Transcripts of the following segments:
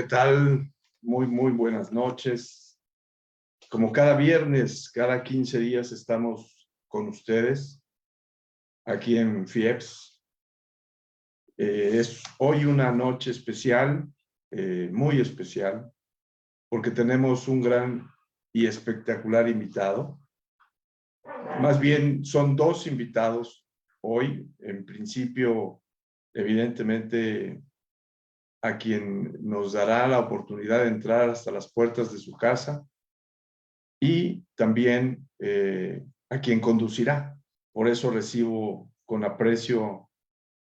¿Qué tal? Muy buenas noches. Como cada viernes, cada 15 días estamos con ustedes aquí en FIEPS. Es hoy una noche especial, muy especial, porque tenemos un gran y espectacular invitado. Más bien, son dos invitados hoy. En principio, evidentemente, a quien nos dará la oportunidad de entrar hasta las puertas de su casa y también a quien conducirá. Por eso recibo con aprecio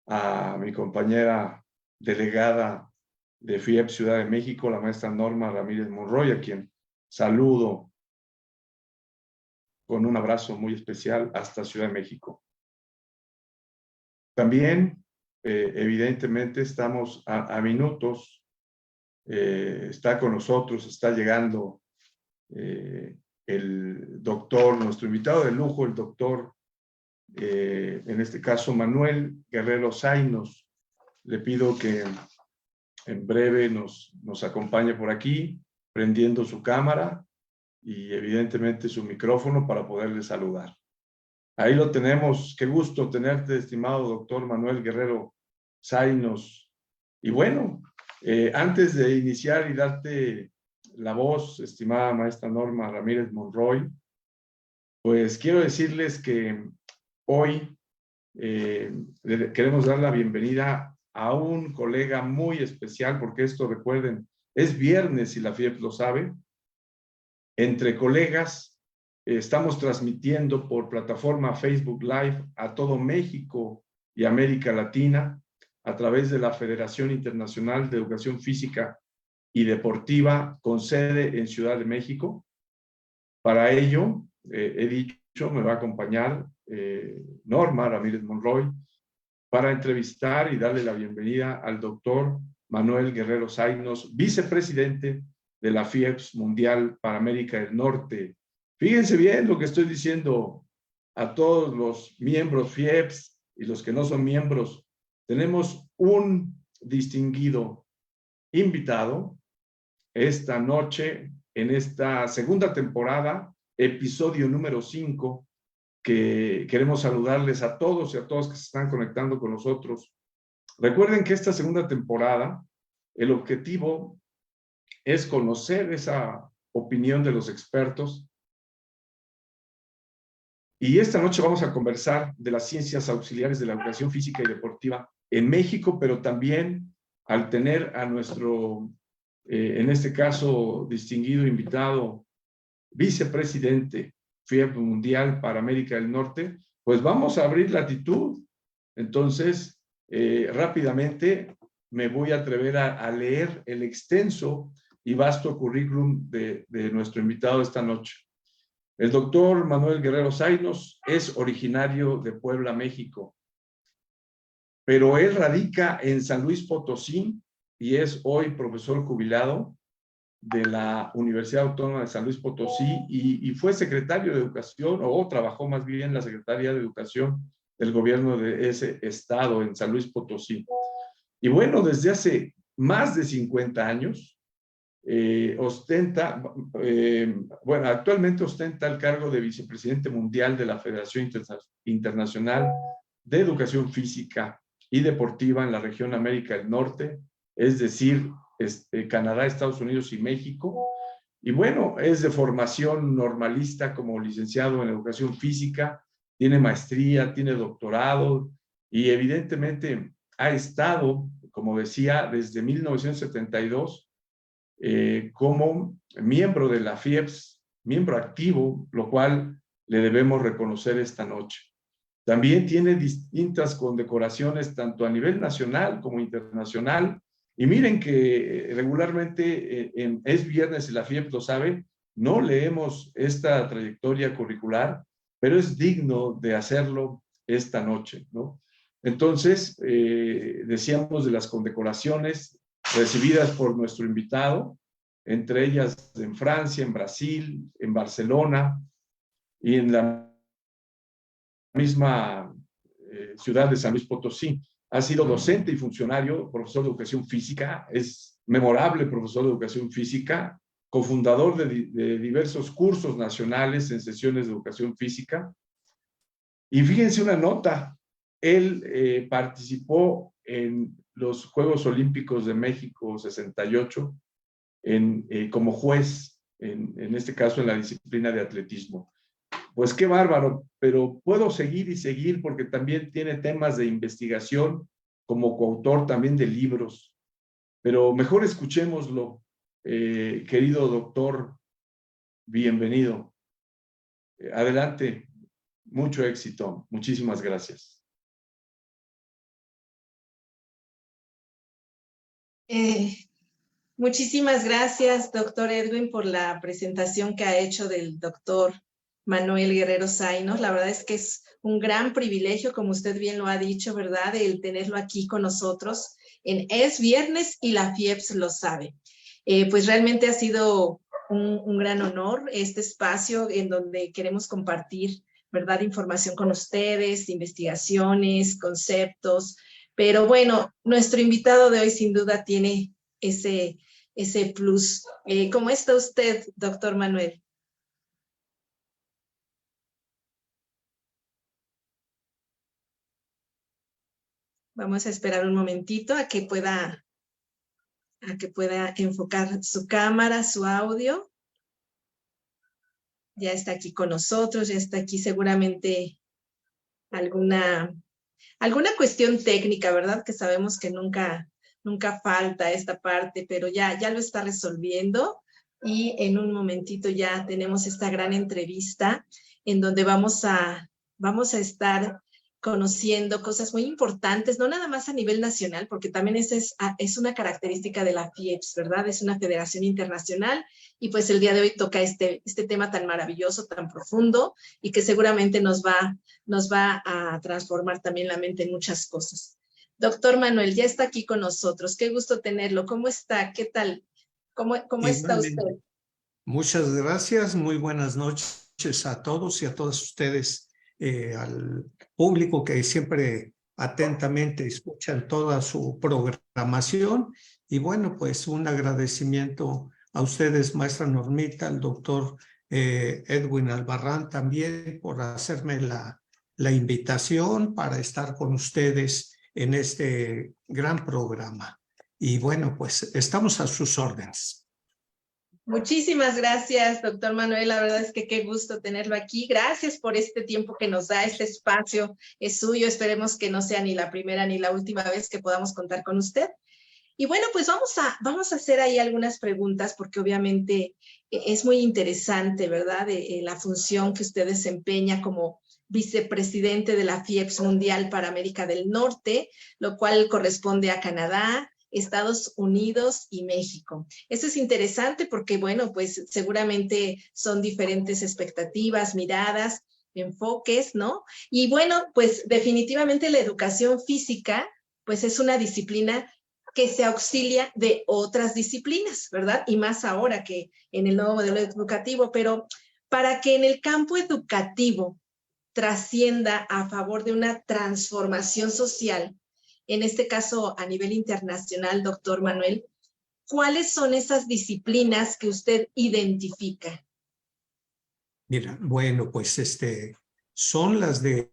a mi compañera delegada de FIEP Ciudad de México, la maestra Norma Ramírez Monroy, a quien saludo con un abrazo muy especial hasta Ciudad de México. También, evidentemente, estamos a minutos. Está con nosotros, está llegando el doctor, nuestro invitado de lujo, el doctor, en este caso Manuel Guerrero Zaynos. Le pido que en breve nos acompañe por aquí, prendiendo su cámara y evidentemente su micrófono para poderle saludar. Ahí lo tenemos. Qué gusto tenerte, estimado doctor Manuel Guerrero Zaynos. Y bueno, antes de iniciar y darte la voz, estimada maestra Norma Ramírez Monroy, pues quiero decirles que hoy queremos dar la bienvenida a un colega muy especial, porque esto, recuerden, es viernes y la FIEP lo sabe. Entre colegas, estamos transmitiendo por plataforma Facebook Live a todo México y América Latina a través de la Federación Internacional de Educación Física y Deportiva con sede en Ciudad de México. Para ello, he dicho, me va a acompañar Norma Ramírez Monroy para entrevistar y darle la bienvenida al doctor Manuel Guerrero Zaynos, vicepresidente de la FIEPS Mundial para América del Norte. Fíjense bien lo que estoy diciendo a todos los miembros FIEPS y los que no son miembros. Tenemos un distinguido invitado esta noche en esta segunda temporada, episodio número 5, que queremos saludarles a todos y a todas que se están conectando con nosotros. Recuerden que esta segunda temporada, el objetivo es conocer esa opinión de los expertos. Y esta noche vamos a conversar de las ciencias auxiliares de la educación física y deportiva en México, pero también al tener a nuestro, en este caso, distinguido invitado, vicepresidente FIEP Mundial para América del Norte, pues vamos a abrir latitud. Entonces, rápidamente me voy a atrever a leer el extenso y vasto currículum de nuestro invitado esta noche. El doctor Manuel Guerrero Zaynos es originario de Puebla, México, pero él radica en San Luis Potosí y es hoy profesor jubilado de la Universidad Autónoma de San Luis Potosí y fue secretario de Educación, o trabajó más bien en la Secretaría de Educación del gobierno de ese estado en San Luis Potosí. Y bueno, desde hace más de 50 años, actualmente ostenta el cargo de vicepresidente mundial de la Federación Internacional de Educación Física y Deportiva en la región América del Norte, es decir, Canadá, Estados Unidos y México. Y bueno, es de formación normalista como licenciado en educación física, tiene maestría, tiene doctorado y evidentemente ha estado, como decía, desde 1972 como miembro de la FIEPS, miembro activo, lo cual le debemos reconocer esta noche. También tiene distintas condecoraciones tanto a nivel nacional como internacional. Y miren que regularmente es viernes y la FIEPS lo sabe, no leemos esta trayectoria curricular, pero es digno de hacerlo esta noche, ¿no? Entonces, decíamos de las condecoraciones recibidas por nuestro invitado, entre ellas en Francia, en Brasil, en Barcelona y en la misma ciudad de San Luis Potosí. Ha sido docente y funcionario, profesor de educación física, es memorable profesor de educación física, cofundador de diversos cursos nacionales en sesiones de educación física. Y fíjense una nota, él participó en los Juegos Olímpicos de México 68 como juez, en este caso en la disciplina de atletismo. Pues qué bárbaro, pero puedo seguir y seguir porque también tiene temas de investigación como coautor también de libros. Pero mejor escuchémoslo, querido doctor, bienvenido. Adelante, mucho éxito, muchísimas gracias. Muchísimas gracias, doctor Edwin, por la presentación que ha hecho del doctor Manuel Guerrero Zainos. La verdad es que es un gran privilegio, como usted bien lo ha dicho, ¿verdad?, el tenerlo aquí con nosotros en Es Viernes y la FIEPS lo sabe. Pues realmente ha sido un gran honor este espacio en donde queremos compartir, ¿verdad?, información con ustedes, investigaciones, conceptos. Pero bueno, nuestro invitado de hoy sin duda tiene ese plus. ¿Cómo está usted, doctor Manuel? Vamos a esperar un momentito a que pueda enfocar su cámara, su audio. Ya está aquí con nosotros, ya está aquí seguramente alguna cuestión técnica, ¿verdad? Que sabemos que nunca falta esta parte, pero ya lo está resolviendo y en un momentito ya tenemos esta gran entrevista en donde vamos a estar conociendo cosas muy importantes, no nada más a nivel nacional, porque también esa es una característica de la FIEPS, ¿verdad? Es una federación internacional y pues el día de hoy toca este tema tan maravilloso, tan profundo y que seguramente nos va a transformar también la mente en muchas cosas. Doctor Manuel, ya está aquí con nosotros. Qué gusto tenerlo. ¿Cómo está? ¿Qué tal? ¿Cómo está usted? Muchas gracias. Muy buenas noches a todos y a todas ustedes, al público que siempre atentamente escuchan toda su programación. Y bueno, pues un agradecimiento a ustedes, maestra Normita, al doctor Edwin Albarrán también por hacerme la invitación para estar con ustedes en este gran programa. Y bueno, pues estamos a sus órdenes. Muchísimas gracias, doctor Manuel. La verdad es que qué gusto tenerlo aquí. Gracias por este tiempo que nos da, este espacio es suyo. Esperemos que no sea ni la primera ni la última vez que podamos contar con usted. Y bueno, pues vamos a hacer ahí algunas preguntas porque obviamente es muy interesante, ¿verdad? La función que usted desempeña como vicepresidente de la FIEPS Mundial para América del Norte, lo cual corresponde a Canadá, Estados Unidos y México. Eso es interesante porque, bueno, pues seguramente son diferentes expectativas, miradas, enfoques, ¿no? Y bueno, pues definitivamente la educación física, pues es una disciplina que se auxilia de otras disciplinas, ¿verdad? Y más ahora que en el nuevo modelo educativo, pero para que en el campo educativo trascienda a favor de una transformación social, en este caso a nivel internacional, doctor Manuel, ¿cuáles son esas disciplinas que usted identifica? Mira, bueno, pues son las de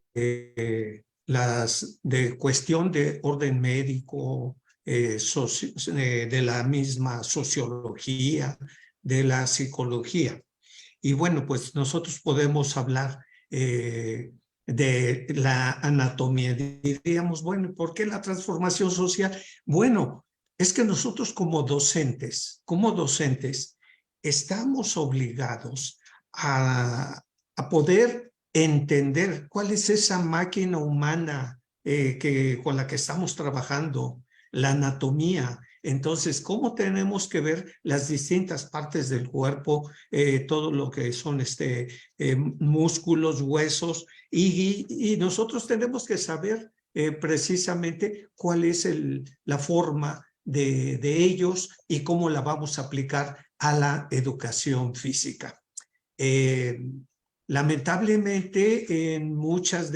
cuestión de orden médico, de la misma sociología, de la psicología. Y bueno, pues nosotros podemos hablar de la anatomía. Diríamos, bueno, ¿por qué la transformación social? Bueno, es que nosotros como docentes, estamos obligados a poder entender cuál es esa máquina humana con la que estamos trabajando, la anatomía. Entonces, ¿cómo tenemos que ver las distintas partes del cuerpo, todo lo que son músculos, huesos, y nosotros tenemos que saber precisamente cuál es la forma de ellos y cómo la vamos a aplicar a la educación física. Lamentablemente, en muchas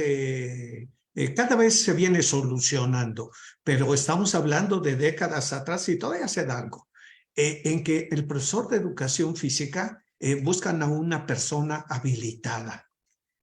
cada vez se viene solucionando, pero estamos hablando de décadas atrás y todavía se da algo. en que el profesor de educación física buscan a una persona habilitada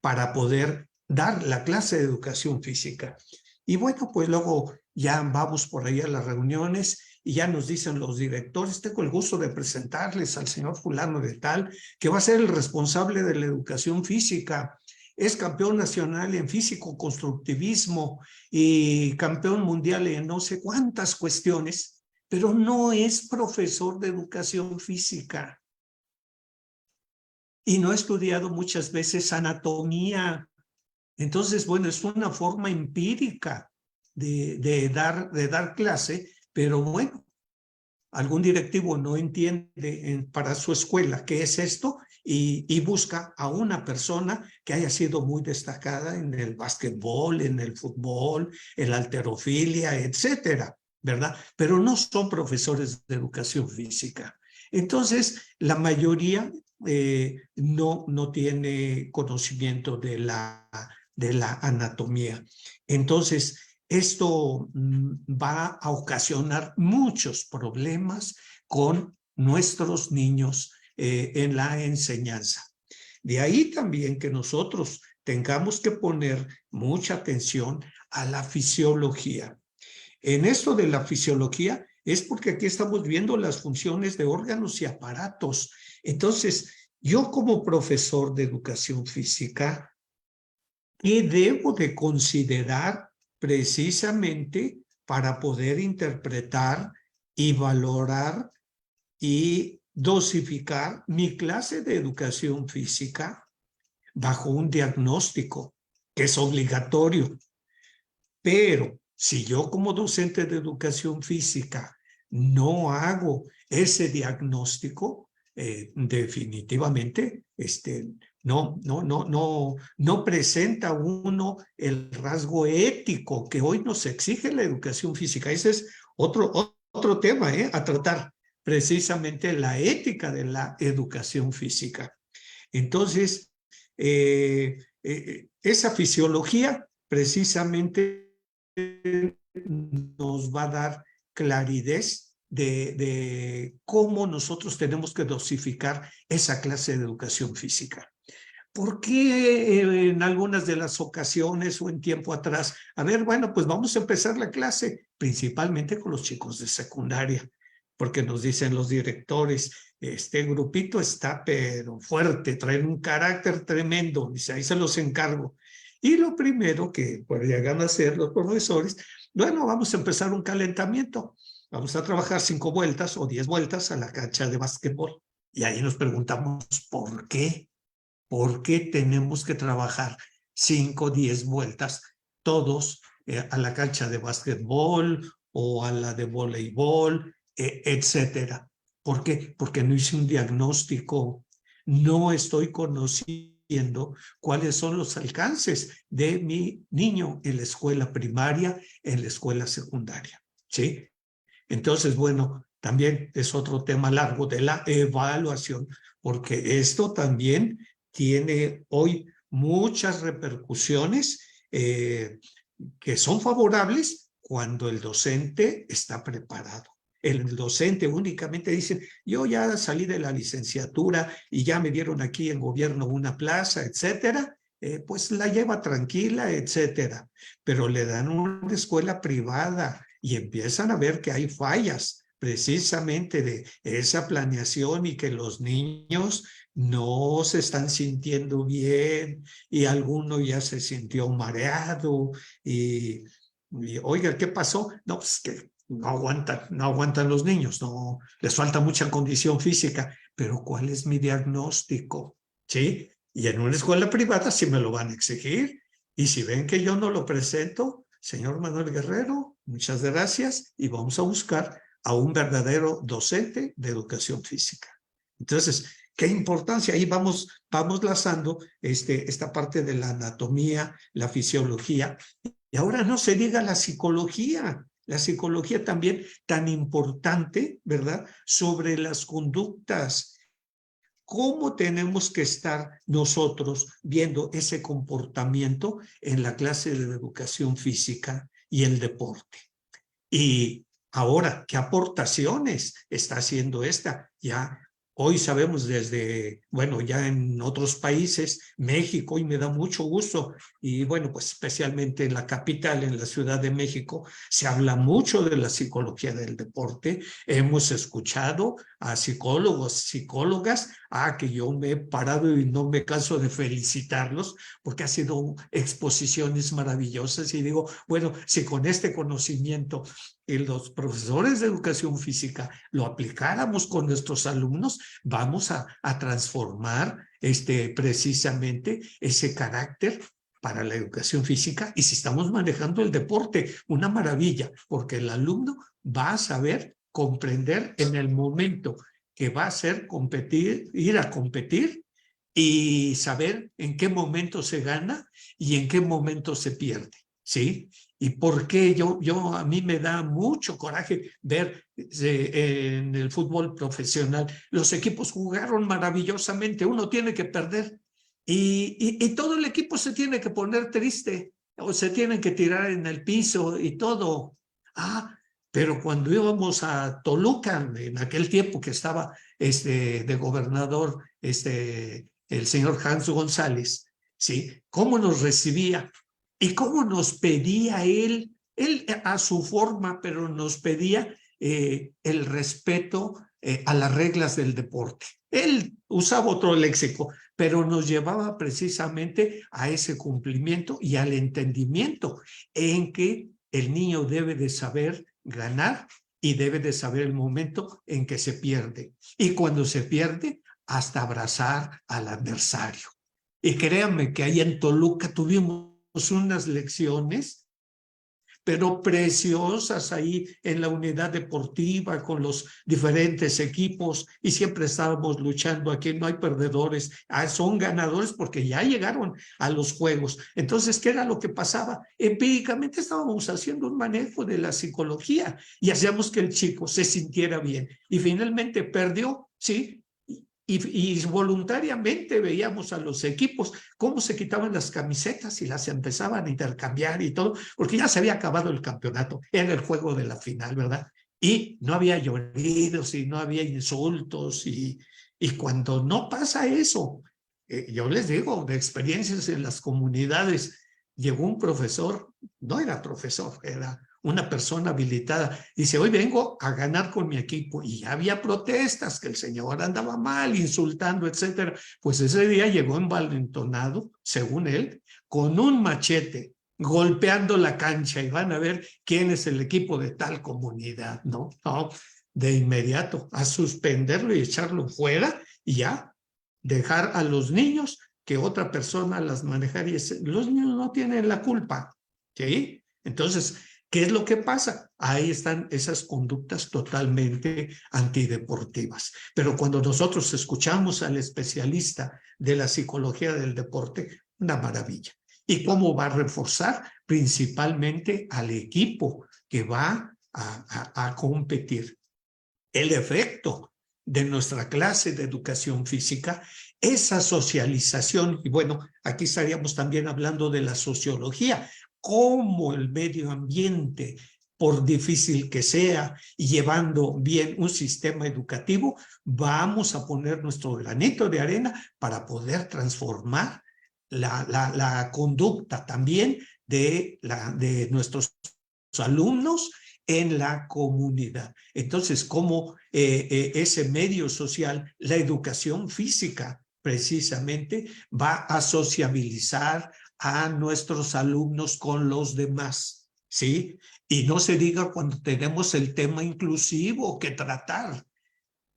para poder dar la clase de educación física. Y bueno, pues luego ya vamos por ahí a las reuniones y ya nos dicen los directores, tengo el gusto de presentarles al señor fulano de tal, que va a ser el responsable de la educación física. Es campeón nacional en físico-constructivismo y campeón mundial en no sé cuántas cuestiones, pero no es profesor de educación física. Y no ha estudiado muchas veces anatomía. Entonces, bueno, es una forma empírica de dar clase, pero bueno, algún directivo no entiende para su escuela qué es esto y busca a una persona que haya sido muy destacada en el básquetbol, en el fútbol, en la halterofilia, etcétera, ¿verdad? Pero no son profesores de educación física. Entonces, la mayoría no tiene conocimiento de la anatomía. Entonces, esto va a ocasionar muchos problemas con nuestros niños en la enseñanza. De ahí también que nosotros tengamos que poner mucha atención a la fisiología. En esto de la fisiología es porque aquí estamos viendo las funciones de órganos y aparatos. Entonces, yo como profesor de educación física, ¿qué debo de considerar precisamente para poder interpretar y valorar y dosificar mi clase de educación física bajo un diagnóstico que es obligatorio? Pero si yo como docente de educación física no hago ese diagnóstico, definitivamente no presenta uno el rasgo ético que hoy nos exige la educación física. Ese es otro tema a tratar, precisamente la ética de la educación física. Entonces, esa fisiología precisamente nos va a dar claridad de cómo nosotros tenemos que dosificar esa clase de educación física. ¿Por qué en algunas de las ocasiones o en tiempo atrás? A ver, bueno, pues vamos a empezar la clase, principalmente con los chicos de secundaria, porque nos dicen los directores, este grupito está pero fuerte, traen un carácter tremendo, dice, ahí se los encargo. Y lo primero que pues, llegan a hacer los profesores, bueno, vamos a empezar un calentamiento, vamos a trabajar 5 vueltas o 10 vueltas a la cancha de básquetbol. Y ahí nos preguntamos, ¿por qué? ¿Por qué tenemos que trabajar 5, 10 vueltas todos a la cancha de básquetbol o a la de voleibol, etcétera? ¿Por qué? Porque no hice un diagnóstico, no estoy conociendo cuáles son los alcances de mi niño en la escuela primaria, en la escuela secundaria, ¿sí? Entonces, bueno, también es otro tema largo de la evaluación, porque esto también tiene hoy muchas repercusiones que son favorables cuando el docente está preparado. El docente únicamente dice, yo ya salí de la licenciatura y ya me dieron aquí en gobierno una plaza, etcétera, pues la lleva tranquila, etcétera. Pero le dan una escuela privada y empiezan a ver que hay fallas precisamente de esa planeación y que los niños no se están sintiendo bien y alguno ya se sintió mareado y oiga, ¿qué pasó? No, pues que no aguantan los niños, no, les falta mucha condición física, pero ¿cuál es mi diagnóstico? ¿Sí? Y en una escuela privada sí me lo van a exigir y si ven que yo no lo presento, señor Manuel Guerrero, muchas gracias y vamos a buscar a un verdadero docente de educación física. Entonces, ¿qué importancia? Ahí vamos lazando esta parte de la anatomía, la fisiología. Y ahora no se diga la psicología también tan importante, ¿verdad? Sobre las conductas. ¿Cómo tenemos que estar nosotros viendo ese comportamiento en la clase de educación física y el deporte? Y Ahora, ¿qué aportaciones está haciendo esta? Ya hoy sabemos desde, bueno, ya en otros países, México, y me da mucho gusto, y bueno, pues especialmente en la capital, en la Ciudad de México, se habla mucho de la psicología del deporte. Hemos escuchado a psicólogos, psicólogas, que yo me he parado y no me canso de felicitarlos, porque ha sido exposiciones maravillosas, y digo, bueno, si con este conocimiento los profesores de educación física lo aplicáramos con nuestros alumnos, vamos a transformar precisamente ese carácter para la educación física. Y si estamos manejando el deporte, una maravilla, porque el alumno va a saber comprender en el momento que va a ser competir, ir a competir, y saber en qué momento se gana y en qué momento se pierde, ¿sí? ¿Y por qué? A mí me da mucho coraje ver en el fútbol profesional, los equipos jugaron maravillosamente, uno tiene que perder y todo el equipo se tiene que poner triste o se tienen que tirar en el piso y todo. Pero cuando íbamos a Toluca, en aquel tiempo que estaba de gobernador el señor Hans González, ¿sí? ¿Cómo nos recibía? ¿Y cómo nos pedía él a su forma, pero nos pedía el respeto a las reglas del deporte? Él usaba otro léxico, pero nos llevaba precisamente a ese cumplimiento y al entendimiento en que el niño debe de saber ganar y debe de saber el momento en que se pierde. Y cuando se pierde, hasta abrazar al adversario. Y créanme que ahí en Toluca tuvimos unas lecciones, pero preciosas ahí en la unidad deportiva con los diferentes equipos, y siempre estábamos luchando. Aquí no hay perdedores, son ganadores porque ya llegaron a los juegos. Entonces, ¿qué era lo que pasaba? Empíricamente estábamos haciendo un manejo de la psicología y hacíamos que el chico se sintiera bien, y finalmente perdió, ¿sí? Y voluntariamente veíamos a los equipos cómo se quitaban las camisetas y las empezaban a intercambiar y todo, porque ya se había acabado el campeonato, era el juego de la final, ¿verdad? Y no había lloridos y no había insultos, y cuando no pasa eso, yo les digo, de experiencias en las comunidades, llegó un profesor, no era profesor, era una persona habilitada, dice, hoy vengo a ganar con mi equipo, y ya había protestas, que el señor andaba mal, insultando, etcétera. Pues ese día llegó envalentonado, según él, con un machete, golpeando la cancha, y van a ver quién es el equipo de tal comunidad, ¿no? No, de inmediato, a suspenderlo y echarlo fuera, y ya, dejar a los niños que otra persona las manejara, y los niños no tienen la culpa, ¿sí? Entonces, ¿qué es lo que pasa? Ahí están esas conductas totalmente antideportivas. Pero cuando nosotros escuchamos al especialista de la psicología del deporte, una maravilla. ¿Y cómo va a reforzar? Principalmente al equipo que va a competir. El efecto de nuestra clase de educación física, esa socialización, y bueno, aquí estaríamos también hablando de la sociología, cómo el medio ambiente, por difícil que sea, y llevando bien un sistema educativo, vamos a poner nuestro granito de arena para poder transformar la conducta también de nuestros alumnos en la comunidad. Entonces, cómo ese medio social, la educación física, precisamente, va a sociabilizar a nuestros alumnos con los demás, ¿sí? Y no se diga cuando tenemos el tema inclusivo que tratar.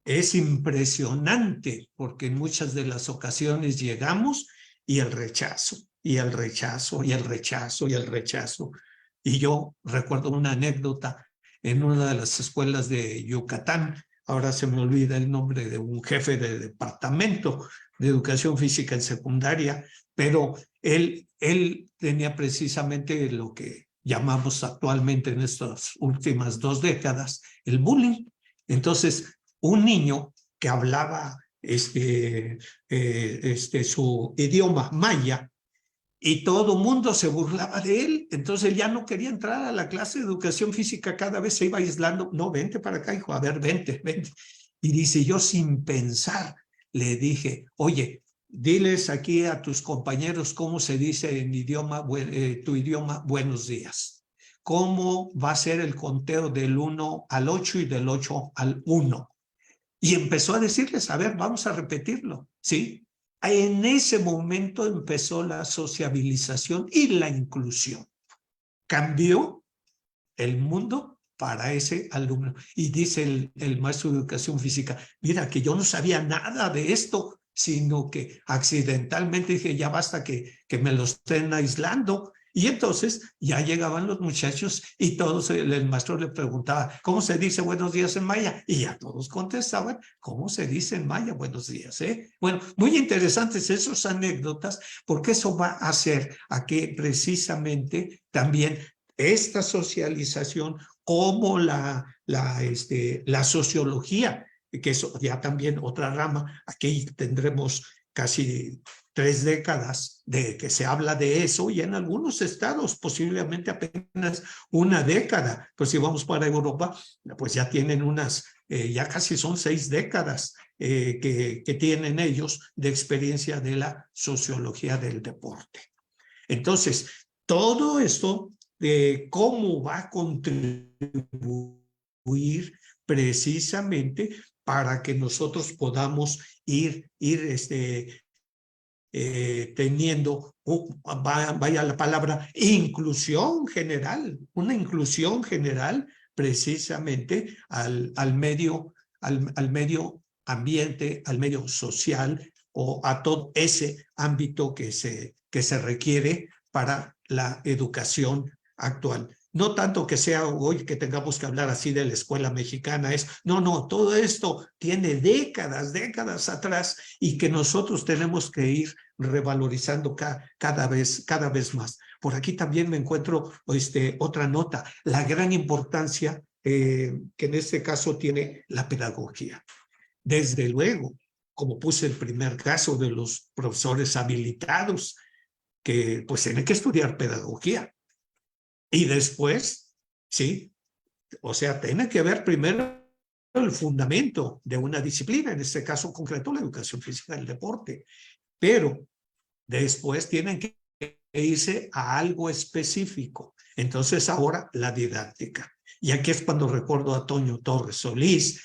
Es impresionante, porque en muchas de las ocasiones llegamos y el rechazo, y el rechazo, y el rechazo, y el rechazo. Y yo recuerdo una anécdota en una de las escuelas de Yucatán, ahora se me olvida el nombre de un jefe de departamento de educación física en secundaria, pero él tenía precisamente lo que llamamos actualmente en estas últimas 2 décadas, el bullying. Entonces, un niño que hablaba su idioma maya, y todo mundo se burlaba de él. Entonces él ya no quería entrar a la clase de educación física, cada vez se iba aislando. No, vente para acá, hijo, a ver, vente, vente. Y dice, yo sin pensar le dije, oye, diles aquí a tus compañeros cómo se dice en tu idioma buenos días. ¿Cómo va a ser el conteo del 1 al 8 y del 8 al 1? Y empezó a decirles, a ver, vamos a repetirlo, ¿sí? En ese momento empezó la sociabilización y la inclusión. Cambió el mundo para ese alumno. Y dice el maestro de educación física, mira, que yo no sabía nada de esto, sino que accidentalmente dije, ya basta que me lo estén aislando. Y entonces ya llegaban los muchachos y todos, el maestro le preguntaba, ¿cómo se dice buenos días en maya? Y ya todos contestaban, ¿cómo se dice en maya buenos días? Bueno, muy interesantes esas anécdotas, porque eso va a hacer a que precisamente también esta socialización como la sociología, que es ya también otra rama, aquí tendremos casi 3 décadas de que se habla de eso y en algunos estados posiblemente apenas una década. Pues si vamos para Europa, pues ya tienen ya casi son 6 décadas que tienen ellos de experiencia de la sociología del deporte. Entonces, todo esto de cómo va a contribuir precisamente para que nosotros podamos ir teniendo, vaya la palabra, inclusión general, una inclusión general precisamente al medio ambiente, al medio social o a todo ese ámbito que se requiere para la educación actual. No tanto que sea hoy que tengamos que hablar así de la escuela mexicana, no, todo esto tiene décadas atrás y que nosotros tenemos que ir revalorizando cada vez más. Por aquí también me encuentro otra nota, la gran importancia que en este caso tiene la pedagogía. Desde luego, como puse el primer caso de los profesores habilitados, que pues tienen que estudiar pedagogía. Y después, sí, o sea, tiene que ver primero el fundamento de una disciplina, en este caso concreto la educación física del deporte, pero después tienen que irse a algo específico. Entonces ahora la didáctica. Y aquí es cuando recuerdo a Toño Torres Solís,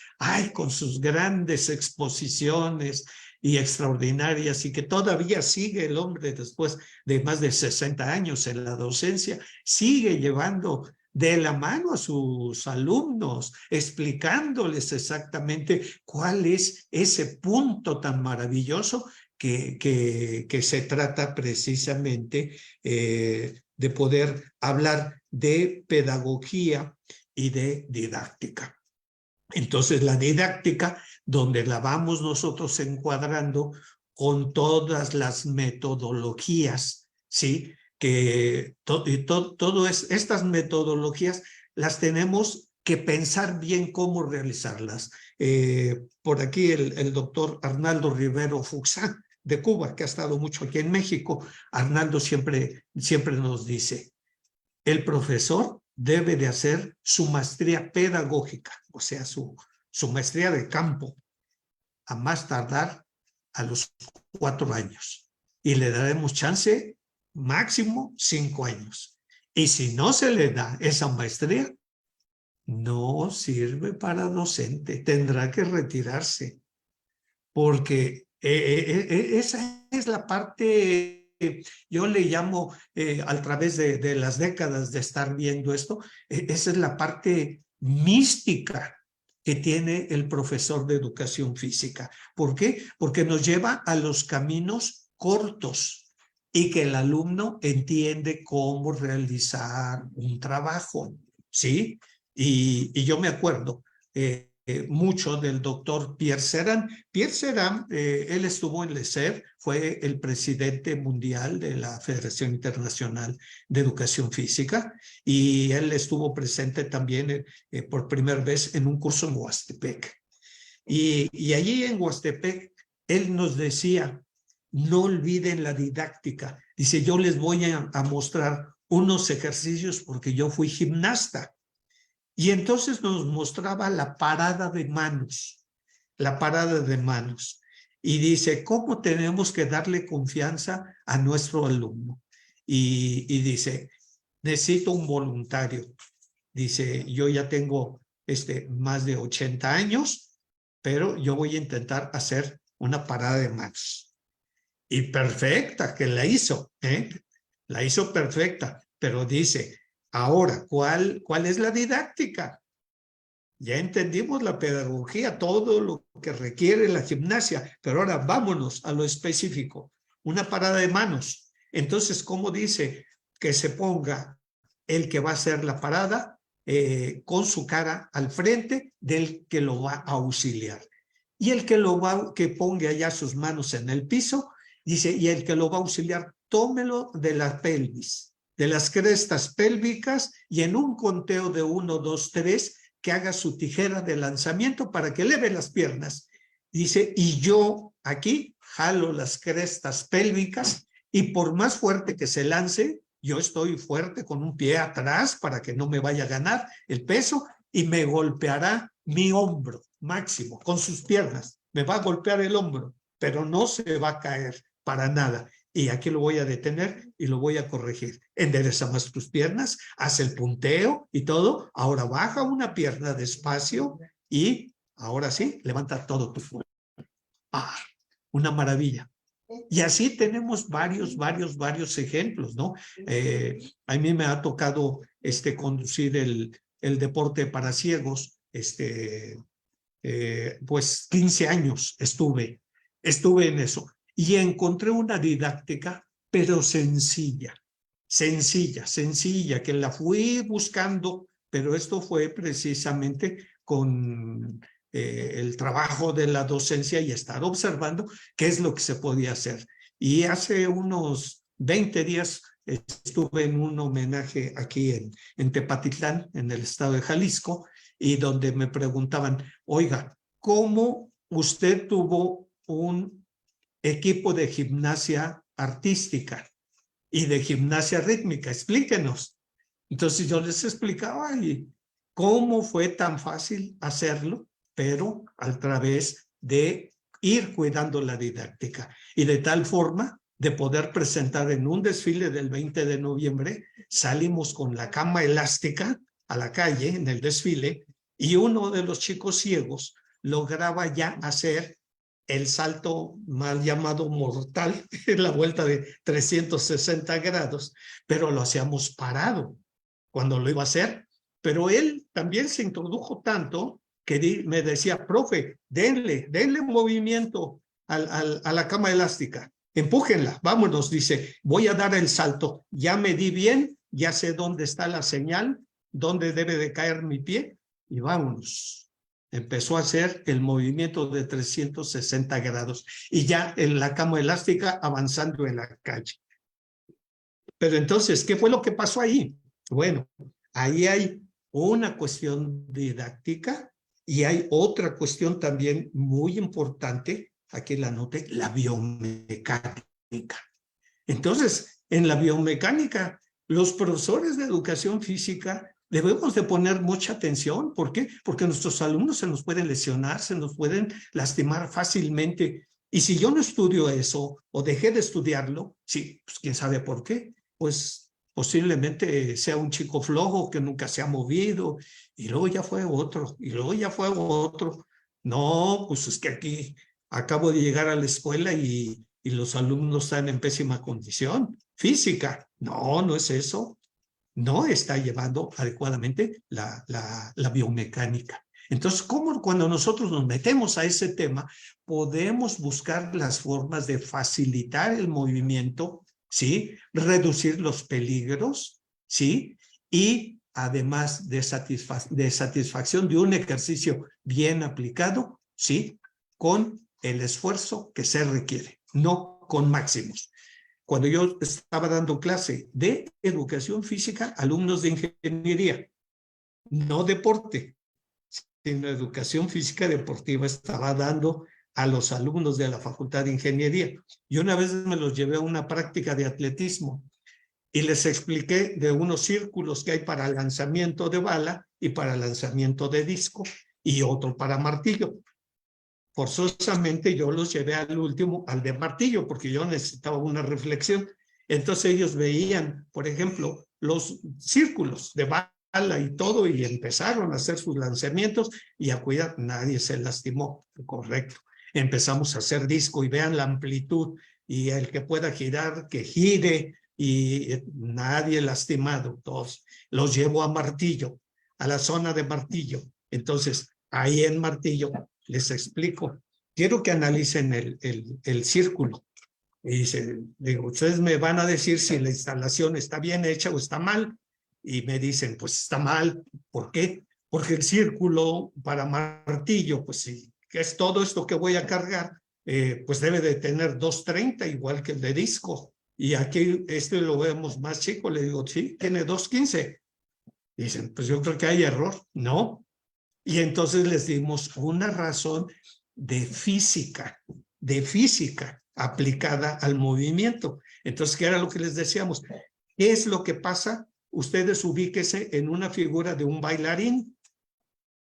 con sus grandes exposiciones y extraordinarias, y que todavía sigue el hombre después de más de 60 años en la docencia, sigue llevando de la mano a sus alumnos, explicándoles exactamente cuál es ese punto tan maravilloso que se trata precisamente de poder hablar de pedagogía y de didáctica. Entonces, la didáctica, donde la vamos nosotros encuadrando con todas las metodologías, ¿sí? Que estas metodologías las tenemos que pensar bien cómo realizarlas. Por aquí el doctor Arnaldo Rivero Fuxán, de Cuba, que ha estado mucho aquí en México, Arnaldo siempre nos dice, el profesor debe de hacer su maestría pedagógica, o sea, su maestría de campo, a más tardar a los 4 años. Y le daremos chance máximo 5 años. Y si no se le da esa maestría, no sirve para docente, tendrá que retirarse, porque esa es la parte, yo le llamo, a través de las décadas de estar viendo esto, esa es la parte mística que tiene el profesor de educación física. ¿Por qué? Porque nos lleva a los caminos cortos y que el alumno entiende cómo realizar un trabajo, ¿sí? Y yo me acuerdo mucho del doctor Pierre Serán. Pierre Serán, él estuvo en l'ESSER, fue el presidente mundial de la Federación Internacional de Educación Física y él estuvo presente también por primera vez en un curso en Huastepec. Y allí en Huastepec, él nos decía, no olviden la didáctica. Dice, yo les voy a mostrar unos ejercicios porque yo fui gimnasta. Y entonces nos mostraba la parada de manos, la parada de manos. Y dice, ¿cómo tenemos que darle confianza a nuestro alumno? Y dice, necesito un voluntario. Dice, yo ya tengo más de 80 años, pero yo voy a intentar hacer una parada de manos. Y perfecta, que la hizo, la hizo perfecta, pero dice, ahora, ¿cuál es la didáctica? Ya entendimos la pedagogía, todo lo que requiere la gimnasia, pero ahora vámonos a lo específico. Una parada de manos. Entonces, ¿cómo dice? Que se ponga el que va a hacer la parada con su cara al frente del que lo va a auxiliar. Y el que ponga ya sus manos en el piso, dice, y el que lo va a auxiliar, tómelo de la pelvis, de las crestas pélvicas, y en un conteo de 1, 2, 3, que haga su tijera de lanzamiento para que eleve las piernas. Dice, y yo aquí jalo las crestas pélvicas, y por más fuerte que se lance, yo estoy fuerte con un pie atrás para que no me vaya a ganar el peso, y me golpeará mi hombro máximo con sus piernas. Me va a golpear el hombro, pero no se va a caer para nada. Y aquí lo voy a detener y lo voy a corregir. Endereza más tus piernas, haz el punteo y todo. Ahora baja una pierna despacio y ahora sí, levanta todo tu cuerpo. ¡Ah! Una maravilla. Y así tenemos varios ejemplos, ¿no? A mí me ha tocado conducir el deporte para ciegos, pues 15 años estuve en eso. Y encontré una didáctica, pero sencilla, que la fui buscando, pero esto fue precisamente con el trabajo de la docencia y estar observando qué es lo que se podía hacer. Y hace unos 20 días estuve en un homenaje aquí en Tepatitlán, en el estado de Jalisco, y donde me preguntaban, oiga, ¿cómo usted tuvo un equipo de gimnasia artística y de gimnasia rítmica? Explíquenos. Entonces yo les explicaba y cómo fue tan fácil hacerlo, pero a través de ir cuidando la didáctica y de tal forma de poder presentar en un desfile del 20 de noviembre, salimos con la cama elástica a la calle en el desfile y uno de los chicos ciegos lograba ya hacer el salto mal llamado mortal, la vuelta de 360 grados, pero lo hacíamos parado cuando lo iba a hacer. Pero él también se introdujo tanto que me decía, profe, denle movimiento a la cama elástica, empújenla, vámonos, dice, voy a dar el salto, ya me di bien, ya sé dónde está la señal, dónde debe de caer mi pie, y vámonos. Empezó a hacer el movimiento de 360 grados y ya en la cama elástica avanzando en la calle. Pero entonces, ¿qué fue lo que pasó ahí? Bueno, ahí hay una cuestión didáctica y hay otra cuestión también muy importante, aquí la anoté, la biomecánica. Entonces, en la biomecánica, los profesores de educación física debemos de poner mucha atención. ¿Por qué? Porque nuestros alumnos se nos pueden lesionar, se nos pueden lastimar fácilmente. Y si yo no estudio eso o dejé de estudiarlo, sí, pues quién sabe por qué, pues posiblemente sea un chico flojo que nunca se ha movido y luego ya fue otro, y luego ya fue otro. No, pues es que aquí acabo de llegar a la escuela y los alumnos están en pésima condición física. No, no es eso. No está llevando adecuadamente la biomecánica. Entonces, ¿cómo cuando nosotros nos metemos a ese tema podemos buscar las formas de facilitar el movimiento, ¿sí? Reducir los peligros, ¿sí? Y además de satisfacción de un ejercicio bien aplicado, ¿sí? Con el esfuerzo que se requiere, no con máximos. Cuando yo estaba dando clase de educación física, alumnos de ingeniería, no deporte, sino educación física deportiva estaba dando a los alumnos de la Facultad de Ingeniería. Y una vez me los llevé a una práctica de atletismo y les expliqué de unos círculos que hay para lanzamiento de bala y para lanzamiento de disco y otro para martillo. Forzosamente yo los llevé al último, al de martillo, porque yo necesitaba una reflexión. Entonces ellos veían, por ejemplo, los círculos de bala y todo, y empezaron a hacer sus lanzamientos y a cuidar, nadie se lastimó, correcto. Empezamos a hacer disco y vean la amplitud, y el que pueda girar, que gire, y nadie lastimado, todos. Los llevo a martillo, a la zona de martillo. Entonces, ahí en martillo les explico. Quiero que analicen el círculo. Y digo, ustedes me van a decir si la instalación está bien hecha o está mal. Y me dicen, pues está mal. ¿Por qué? Porque el círculo para martillo, pues sí, que es todo esto que voy a cargar, pues debe de tener 230, igual que el de disco. Y aquí lo vemos más chico. Le digo, sí, tiene 215. Dicen, pues yo creo que hay error. No. Y entonces les dimos una razón de física aplicada al movimiento. Entonces, ¿qué era lo que les decíamos? ¿Qué es lo que pasa? Ustedes ubíquense en una figura de un bailarín,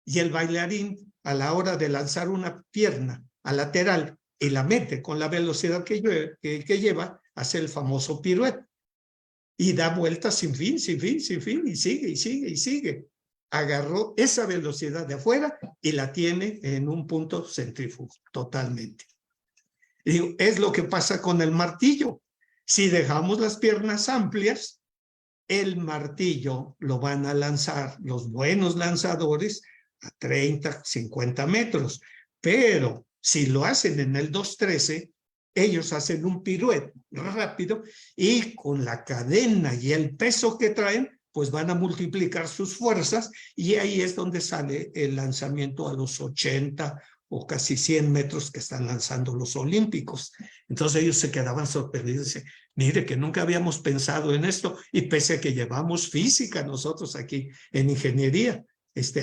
y el bailarín, a la hora de lanzar una pierna a lateral y la mete con la velocidad que lleva, hace el famoso piruete y da vueltas sin fin, y sigue. Agarró esa velocidad de afuera y la tiene en un punto centrífugo, totalmente. Y digo, es lo que pasa con el martillo. Si dejamos las piernas amplias, el martillo lo van a lanzar los buenos lanzadores a 30, 50 metros. Pero si lo hacen en el 213, ellos hacen un piruete rápido y con la cadena y el peso que traen, pues van a multiplicar sus fuerzas, y ahí es donde sale el lanzamiento a los 80 o casi 100 metros que están lanzando los olímpicos. Entonces ellos se quedaban sorprendidos. Mire que nunca habíamos pensado en esto, y pese a que llevamos física nosotros aquí en ingeniería,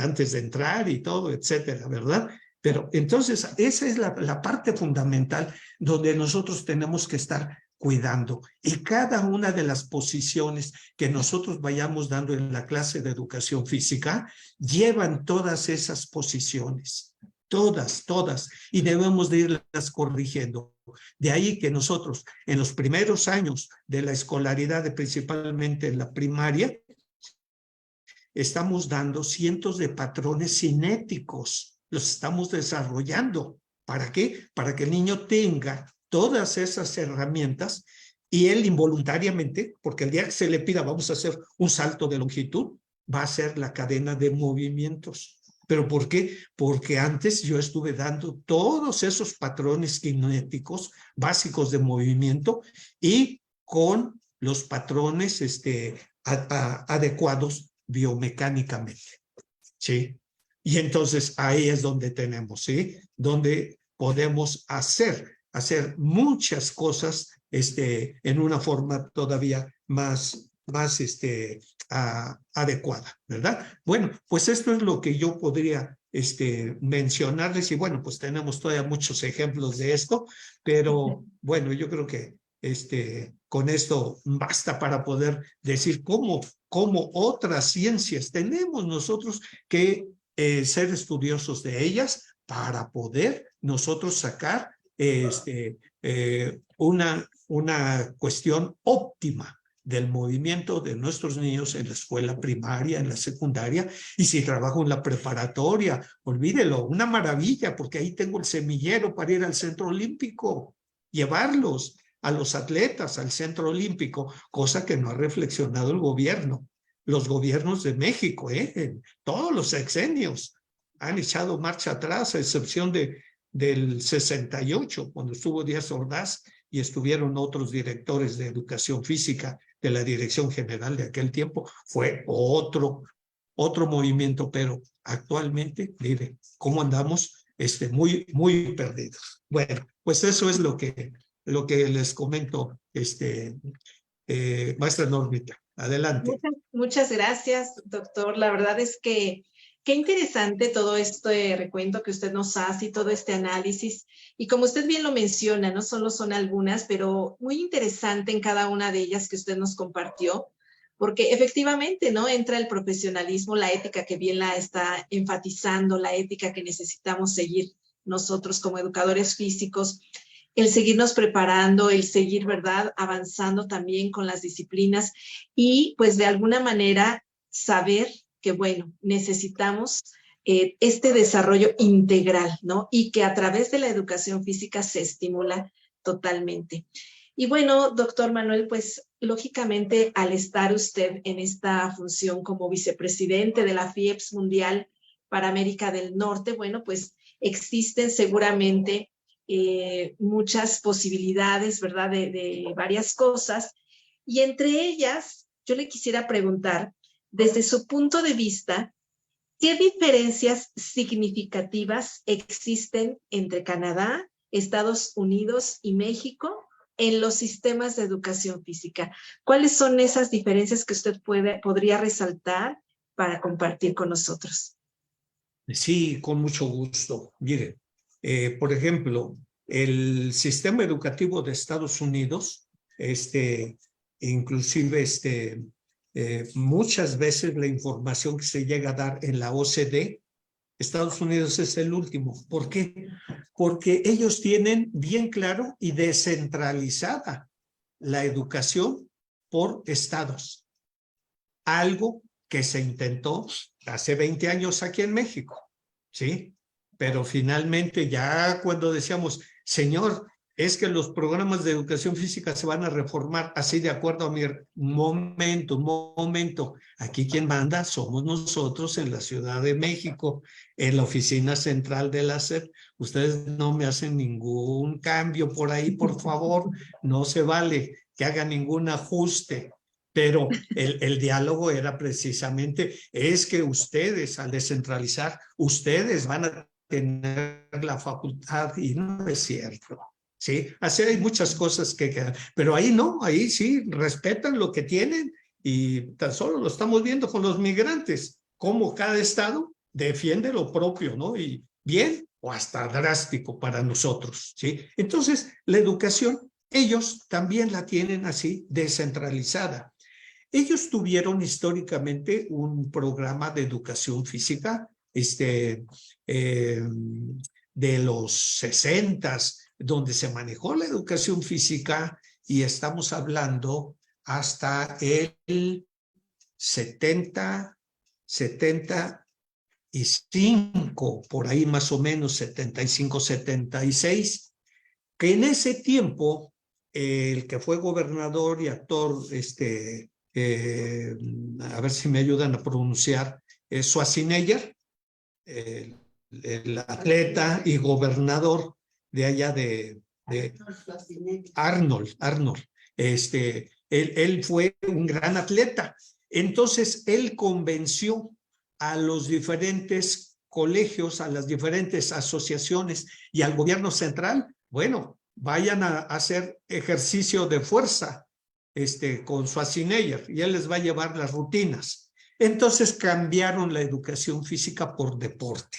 antes de entrar y todo, etcétera, ¿verdad? Pero entonces esa es la parte fundamental donde nosotros tenemos que estar cuidando. Y cada una de las posiciones que nosotros vayamos dando en la clase de educación física llevan todas esas posiciones, todas, y debemos de irlas corrigiendo. De ahí que nosotros en los primeros años de la escolaridad, principalmente en la primaria, estamos dando cientos de patrones cinéticos, los estamos desarrollando. ¿Para qué? Para que el niño tenga todas esas herramientas, y él involuntariamente, porque el día que se le pida vamos a hacer un salto de longitud, va a ser la cadena de movimientos. ¿Pero por qué? Porque antes yo estuve dando todos esos patrones cinéticos básicos de movimiento, y con los patrones adecuados biomecánicamente, ¿sí? Y entonces ahí es donde tenemos, ¿sí? Donde podemos hacer muchas cosas en una forma todavía más adecuada, ¿verdad? Bueno, pues esto es lo que yo podría mencionarles, y bueno, pues tenemos todavía muchos ejemplos de esto, pero bueno, yo creo que con esto basta para poder decir cómo otras ciencias tenemos nosotros que ser estudiosos de ellas para poder nosotros sacar una cuestión óptima del movimiento de nuestros niños en la escuela primaria, en la secundaria, y si trabajo en la preparatoria, olvídelo, una maravilla, porque ahí tengo el semillero para ir al centro olímpico, llevarlos a los atletas al centro olímpico, cosa que no ha reflexionado el gobierno. Los gobiernos de México, en todos los sexenios, han echado marcha atrás, a excepción del 68, cuando estuvo Díaz Ordaz y estuvieron otros directores de educación física de la Dirección General de aquel tiempo. Fue otro movimiento, pero actualmente, mire, cómo andamos muy perdidos. Bueno, pues eso es lo que les comento, maestra Normita. Adelante. Muchas gracias, doctor. La verdad es que Qué interesante todo este recuento que usted nos hace y todo este análisis. Y como usted bien lo menciona, no solo son algunas, pero muy interesante en cada una de ellas que usted nos compartió, porque efectivamente, ¿no? Entra el profesionalismo, la ética que bien la está enfatizando, la ética que necesitamos seguir nosotros como educadores físicos, el seguirnos preparando, el seguir, ¿verdad? Avanzando también con las disciplinas y pues de alguna manera saber que, bueno, necesitamos este desarrollo integral, ¿no? Y que a través de la educación física se estimula totalmente. Y bueno, doctor Manuel, pues lógicamente al estar usted en esta función como vicepresidente de la FIEPS Mundial para América del Norte, bueno, pues existen seguramente muchas posibilidades, ¿verdad? De varias cosas. Y entre ellas, yo le quisiera preguntar, desde su punto de vista, ¿qué diferencias significativas existen entre Canadá, Estados Unidos y México en los sistemas de educación física? ¿Cuáles son esas diferencias que usted podría resaltar para compartir con nosotros? Sí, con mucho gusto. Mire, por ejemplo, el sistema educativo de Estados Unidos, inclusive muchas veces la información que se llega a dar en la OCDE, Estados Unidos es el último. ¿Por qué? Porque ellos tienen bien claro y descentralizada la educación por estados. Algo que se intentó hace 20 años aquí en México, ¿sí? Pero finalmente ya cuando decíamos, señor, es que los programas de educación física se van a reformar así de acuerdo a mi momento. Aquí quien manda somos nosotros en la Ciudad de México, en la oficina central de la SEP. Ustedes no me hacen ningún cambio por ahí, por favor. No se vale que haga ningún ajuste. Pero el diálogo era precisamente, es que ustedes al descentralizar, ustedes van a tener la facultad, y no es cierto. Sí, así hay muchas cosas que quedan, pero ahí no, ahí sí respetan lo que tienen y tan solo lo estamos viendo con los migrantes, cómo cada estado defiende lo propio, ¿no? Y bien o hasta drástico para nosotros, ¿sí? Entonces, la educación, ellos también la tienen así descentralizada. Ellos tuvieron históricamente un programa de educación física, de los 60s, donde se manejó la educación física y estamos hablando hasta el 75, por ahí más o menos, 75, 76, que en ese tiempo el que fue gobernador y actor, a ver si me ayudan a pronunciar, Schwarzenegger, el atleta y gobernador de allá de Arnold, él fue un gran atleta. Entonces, él convenció a los diferentes colegios, a las diferentes asociaciones y al gobierno central, bueno, vayan a hacer ejercicio de fuerza con Schwarzenegger y él les va a llevar las rutinas. Entonces cambiaron la educación física por deporte.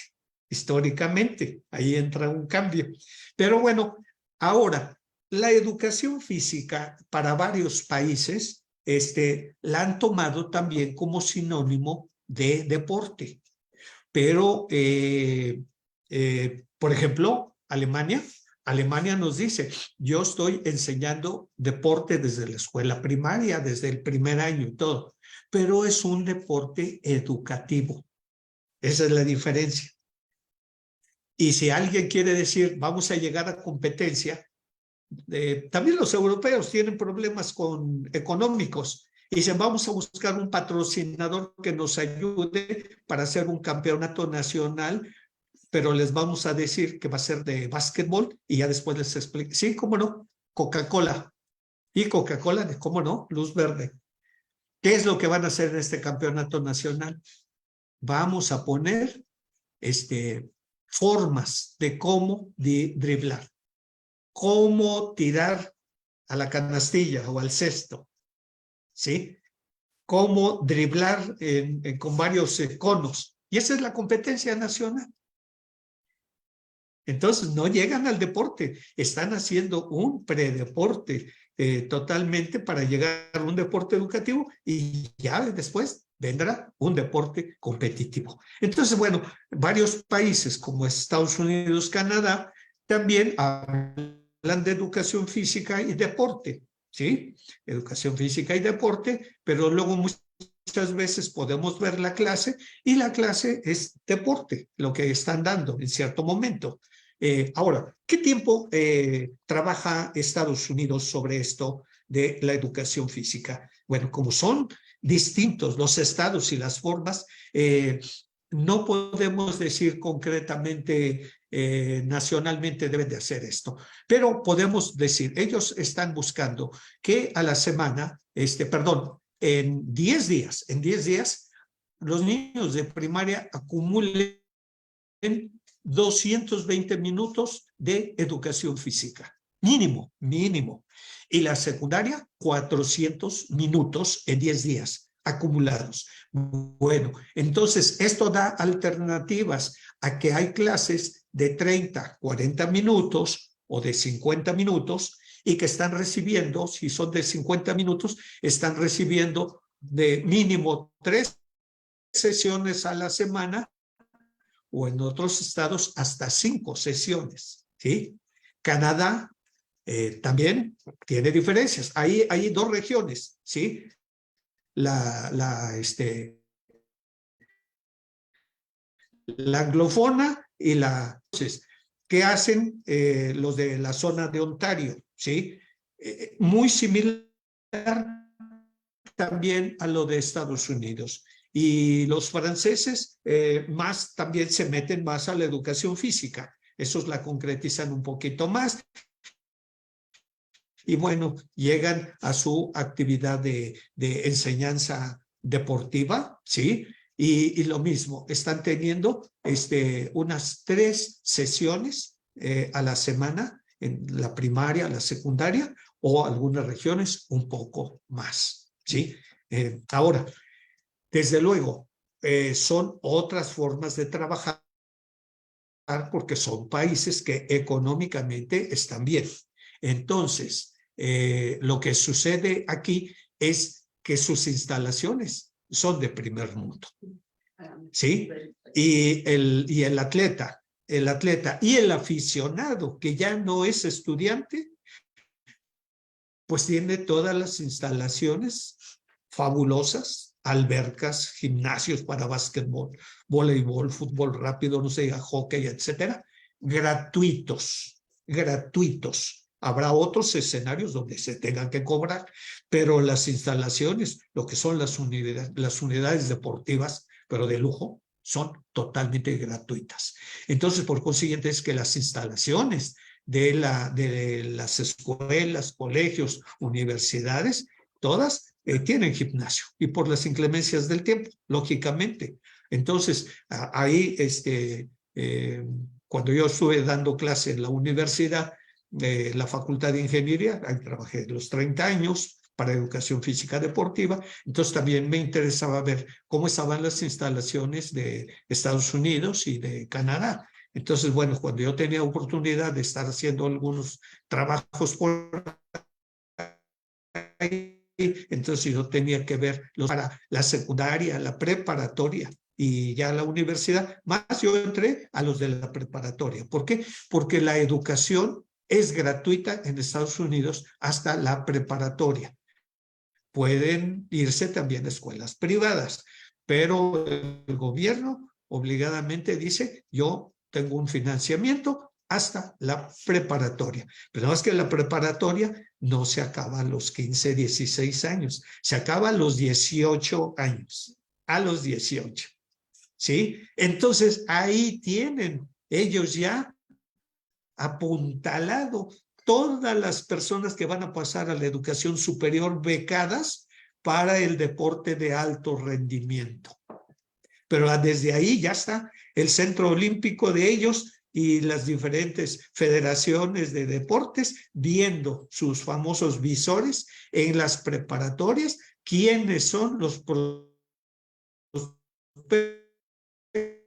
Históricamente, ahí entra un cambio. Pero bueno, ahora, la educación física para varios países la han tomado también como sinónimo de deporte. Pero, por ejemplo, Alemania nos dice, yo estoy enseñando deporte desde la escuela primaria, desde el primer año y todo, pero es un deporte educativo. Esa es la diferencia. Y si alguien quiere decir, vamos a llegar a competencia, también los europeos tienen problemas económicos y dicen, vamos a buscar un patrocinador que nos ayude para hacer un campeonato nacional, pero les vamos a decir que va a ser de básquetbol y ya después les explico. Sí, cómo no, Coca-Cola. Y Coca-Cola, cómo no, luz verde. ¿Qué es lo que van a hacer en este campeonato nacional? Vamos a poner formas de cómo driblar, cómo tirar a la canastilla o al cesto, ¿sí? Cómo driblar con varios conos. Y esa es la competencia nacional. Entonces no llegan al deporte, están haciendo un predeporte totalmente para llegar a un deporte educativo y ya después vendrá un deporte competitivo. Entonces, bueno, varios países como Estados Unidos, Canadá, también hablan de educación física y deporte, ¿sí? Educación física y deporte, pero luego muchas veces podemos ver la clase y la clase es deporte, lo que están dando en cierto momento. Ahora, ¿qué tiempo trabaja Estados Unidos sobre esto de la educación física? Bueno, como son distintos los estados y las formas, no podemos decir concretamente, nacionalmente deben de hacer esto, pero podemos decir, ellos están buscando que a la semana, en 10 días, los niños de primaria acumulen 220 minutos de educación física, mínimo. Y la secundaria, 400 minutos en 10 días acumulados. Bueno, entonces esto da alternativas a que hay clases de 30, 40 minutos o de 50 minutos y que están recibiendo, si son de 50 minutos, están recibiendo de mínimo 3 sesiones a la semana o en otros estados hasta 5 sesiones, ¿sí? Canadá también tiene diferencias. Hay 2 regiones, ¿sí? La anglofona y la... Entonces, ¿qué hacen los de la zona de Ontario? ¿Sí? Muy similar también a lo de Estados Unidos. Y los franceses más también se meten más a la educación física. Esos la concretizan un poquito más. Y bueno, llegan a su actividad de enseñanza deportiva, ¿sí? Y lo mismo, están teniendo unas 3 sesiones a la semana en la primaria, la secundaria, o algunas regiones un poco más, ¿sí? Ahora, desde luego, son otras formas de trabajar porque son países que económicamente están bien. Entonces, lo que sucede aquí es que sus instalaciones son de primer mundo, ¿sí? Y el atleta y el aficionado que ya no es estudiante, pues tiene todas las instalaciones fabulosas, albercas, gimnasios para básquetbol, voleibol, fútbol rápido, no sé, hockey, etcétera, gratuitos. Habrá otros escenarios donde se tengan que cobrar, pero las instalaciones, lo que son las unidades deportivas, pero de lujo, son totalmente gratuitas. Entonces, por consiguiente, es que las instalaciones de las escuelas, colegios, universidades, todas tienen gimnasio y por las inclemencias del tiempo, lógicamente. Entonces, ahí, cuando yo estuve dando clase en la universidad, la Facultad de Ingeniería, ahí trabajé los 30 años para educación física deportiva, entonces también me interesaba ver cómo estaban las instalaciones de Estados Unidos y de Canadá. Entonces, bueno, cuando yo tenía oportunidad de estar haciendo algunos trabajos por ahí, entonces yo tenía que ver para la secundaria, la preparatoria y ya la universidad, más yo entré a los de la preparatoria. ¿Por qué? Porque la educación es gratuita en Estados Unidos hasta la preparatoria. Pueden irse también a escuelas privadas, pero el gobierno obligadamente dice, yo tengo un financiamiento hasta la preparatoria. Pero no es que la preparatoria no se acaba a los 15, 16 años, se acaba a los 18 años, a los 18. ¿Sí? Entonces ahí tienen ellos ya apuntalado todas las personas que van a pasar a la educación superior becadas para el deporte de alto rendimiento. Pero desde ahí ya está el centro olímpico de ellos y las diferentes federaciones de deportes viendo sus famosos visores en las preparatorias, quiénes son los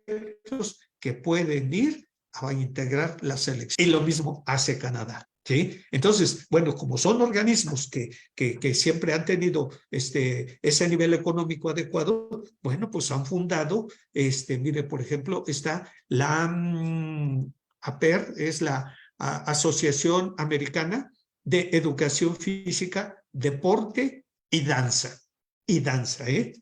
proyectos que pueden ir a integrar la selección. Y lo mismo hace Canadá. ¿Sí? Entonces, bueno, como son organismos que siempre han tenido ese nivel económico adecuado, bueno, pues han fundado, mire, por ejemplo, está la APER, es la Asociación Americana de Educación Física, Deporte y Danza. Y danza, ¿eh?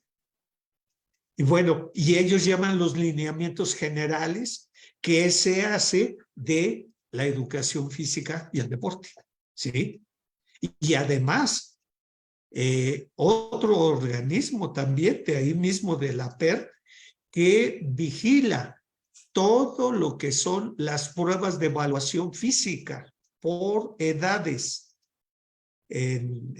Y bueno, y ellos llaman los lineamientos generales que se hace de la educación física y el deporte, ¿sí? Y además, otro organismo también de ahí mismo de la PER que vigila todo lo que son las pruebas de evaluación física por edades en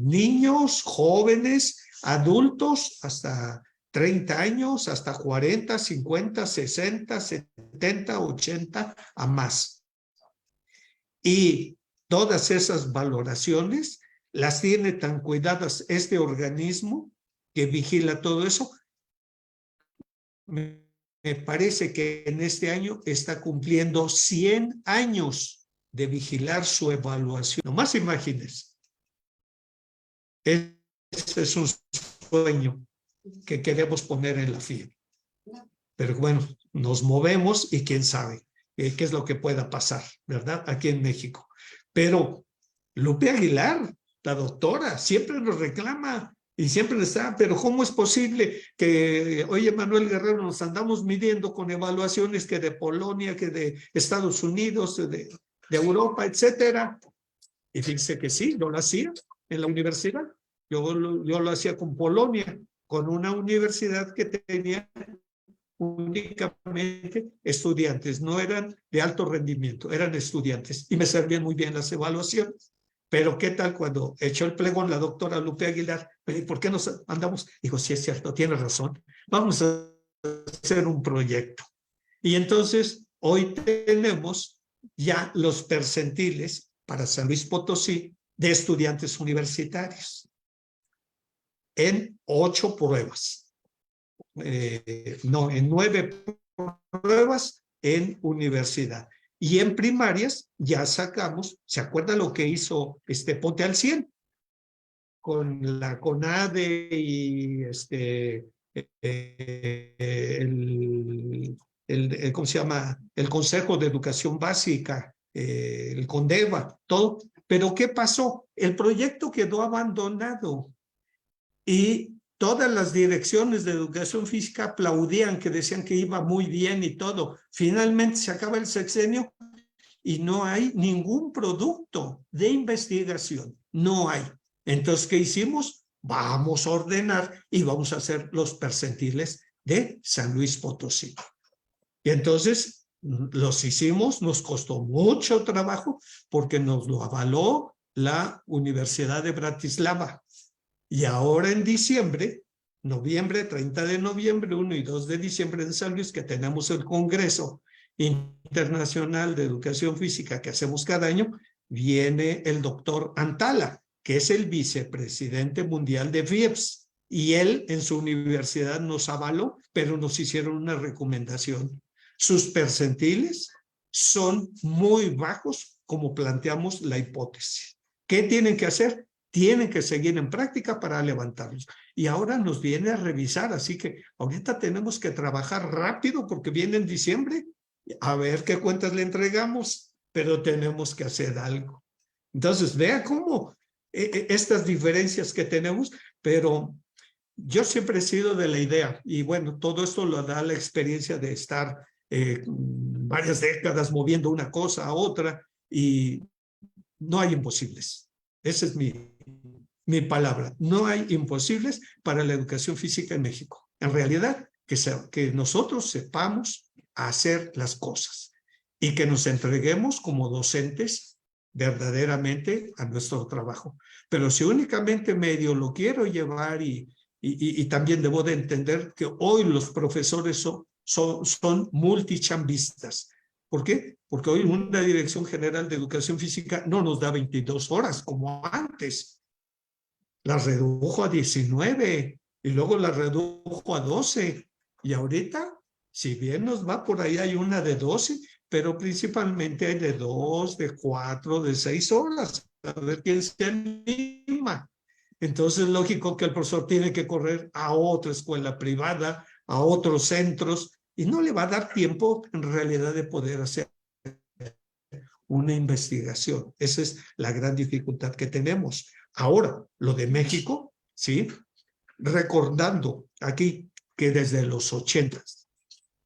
niños, jóvenes, adultos, hasta 30 años, hasta 40, 50, 60, 70, 80, a más. Y todas esas valoraciones las tiene tan cuidadas este organismo que vigila todo eso. Me parece que en este año está cumpliendo 100 años de vigilar su evaluación. Nomás imagínense. Ese es un sueño que queremos poner en la FIEP. Pero bueno, nos movemos y quién sabe qué es lo que pueda pasar, ¿verdad? Aquí en México. Pero Lupe Aguilar, la doctora, siempre nos reclama y siempre está, pero ¿cómo es posible que, oye, Manuel Guerrero, nos andamos midiendo con evaluaciones que de Polonia, que de Estados Unidos, de Europa, etcétera? Y fíjense que sí, yo lo hacía en la universidad. Yo lo hacía con Polonia, con una universidad que tenía únicamente estudiantes, no eran de alto rendimiento, eran estudiantes y me servían muy bien las evaluaciones. Pero ¿qué tal cuando echó el plegón la doctora Lupe Aguilar? ¿Por qué nos andamos? Dijo, sí es cierto, tiene razón, vamos a hacer un proyecto. Y entonces hoy tenemos ya los percentiles para San Luis Potosí de estudiantes universitarios en 8 pruebas. No, en 9 pruebas en universidad. Y en primarias ya sacamos, ¿se acuerda lo que hizo Ponte al 100? Con la CONADE y ¿cómo se llama? El Consejo de Educación Básica, el CONDEVA, todo. Pero ¿qué pasó? El proyecto quedó abandonado y todas las direcciones de educación física aplaudían, que decían que iba muy bien y todo. Finalmente se acaba el sexenio y no hay ningún producto de investigación. No hay. Entonces, ¿qué hicimos? Vamos a ordenar y vamos a hacer los percentiles de San Luis Potosí. Y entonces los hicimos, nos costó mucho trabajo porque nos lo avaló la Universidad de Bratislava. Y ahora en diciembre, noviembre, 30 de noviembre, 1 y 2 de diciembre en San Luis, que tenemos el Congreso Internacional de Educación Física que hacemos cada año, viene el doctor Antala, que es el vicepresidente mundial de FIEPS. Y él en su universidad nos avaló, pero nos hicieron una recomendación. Sus percentiles son muy bajos, como planteamos la hipótesis. ¿Qué tienen que hacer? Tienen que seguir en práctica para levantarlos. Y ahora nos viene a revisar, así que ahorita tenemos que trabajar rápido porque viene en diciembre, a ver qué cuentas le entregamos, pero tenemos que hacer algo. Entonces, vea cómo estas diferencias que tenemos, pero yo siempre he sido de la idea, y bueno, todo esto lo da la experiencia de estar varias décadas moviendo una cosa a otra, y no hay imposibles. Esa es mi palabra. No hay imposibles para la educación física en México. En realidad, que nosotros sepamos hacer las cosas y que nos entreguemos como docentes verdaderamente a nuestro trabajo. Pero si únicamente medio lo quiero llevar y también debo de entender que hoy los profesores son multichambistas. ¿Por qué? Porque hoy una Dirección General de Educación Física no nos da 22 horas como antes. Las redujo a 19 y luego las redujo a 12. Y ahorita Si bien nos va por ahí, hay una de 12, pero principalmente hay de 2, de 4, de 6 horas. A ver quién se anima. Entonces, lógico que el profesor tiene que correr a otra escuela privada, a otros centros, y no le va a dar tiempo en realidad de poder hacer una investigación. Esa es la gran dificultad que tenemos. Ahora, lo de México, ¿sí? Recordando aquí que desde los 80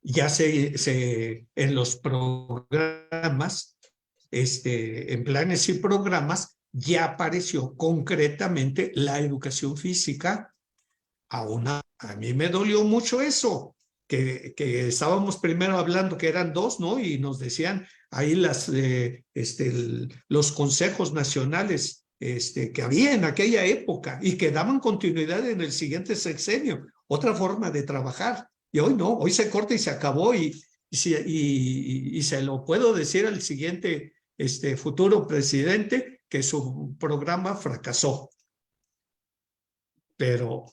ya en los programas, en planes y programas, ya apareció concretamente la educación física. A mí me dolió mucho eso, que estábamos primero hablando que eran 2, ¿no? Y nos decían ahí los consejos nacionales que había en aquella época y que daban continuidad en el siguiente sexenio, otra forma de trabajar. Y hoy no, hoy se corta y se acabó y se lo puedo decir al siguiente futuro presidente que su programa fracasó. Pero,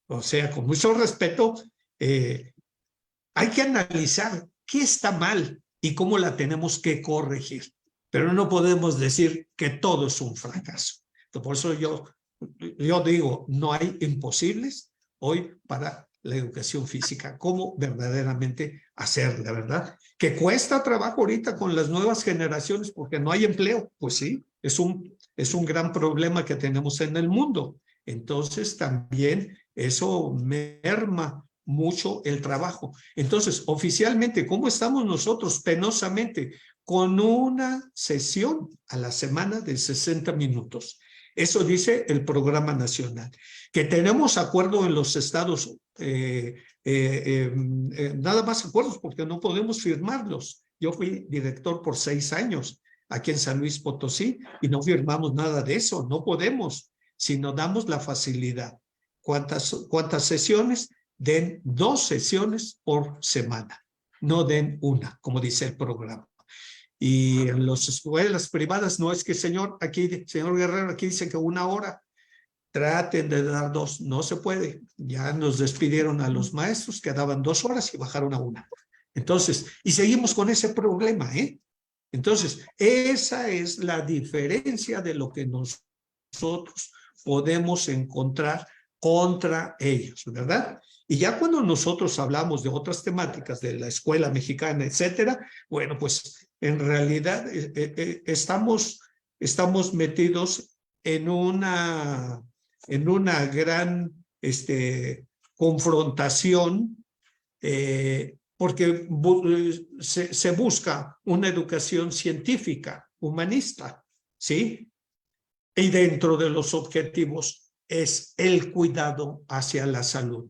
o sea, con mucho respeto, hay que analizar qué está mal y cómo la tenemos que corregir. Pero no podemos decir que todo es un fracaso. Por eso yo digo, no hay imposibles hoy para la educación física, cómo verdaderamente hacerla, ¿verdad? Que cuesta trabajo ahorita con las nuevas generaciones porque no hay empleo, pues sí, es un gran problema que tenemos en el mundo. Entonces también eso merma mucho el trabajo. Entonces, oficialmente, ¿cómo estamos nosotros? Penosamente, con una sesión a la semana de 60 minutos. Eso dice el programa nacional. Que tenemos acuerdo en los estados, nada más acuerdos porque no podemos firmarlos. Yo fui director por 6 años aquí en San Luis Potosí y no firmamos nada de eso, no podemos, sino damos la facilidad. ¿Cuántas sesiones? Den 2 sesiones por semana, no den una, como dice el programa. Y en las escuelas privadas no es que, señor Guerrero, aquí dice que 1 hora. Traten de dar 2, no se puede. Ya nos despidieron a los maestros que daban 2 horas y bajaron a 1. Entonces, y seguimos con ese problema, ¿eh? Entonces, esa es la diferencia de lo que nosotros podemos encontrar contra ellos, ¿verdad? Y ya cuando nosotros hablamos de otras temáticas de la escuela mexicana, etcétera, bueno, pues en realidad estamos metidos en una gran confrontación porque se busca una educación científica, humanista, ¿sí? Y dentro de los objetivos es el cuidado hacia la salud.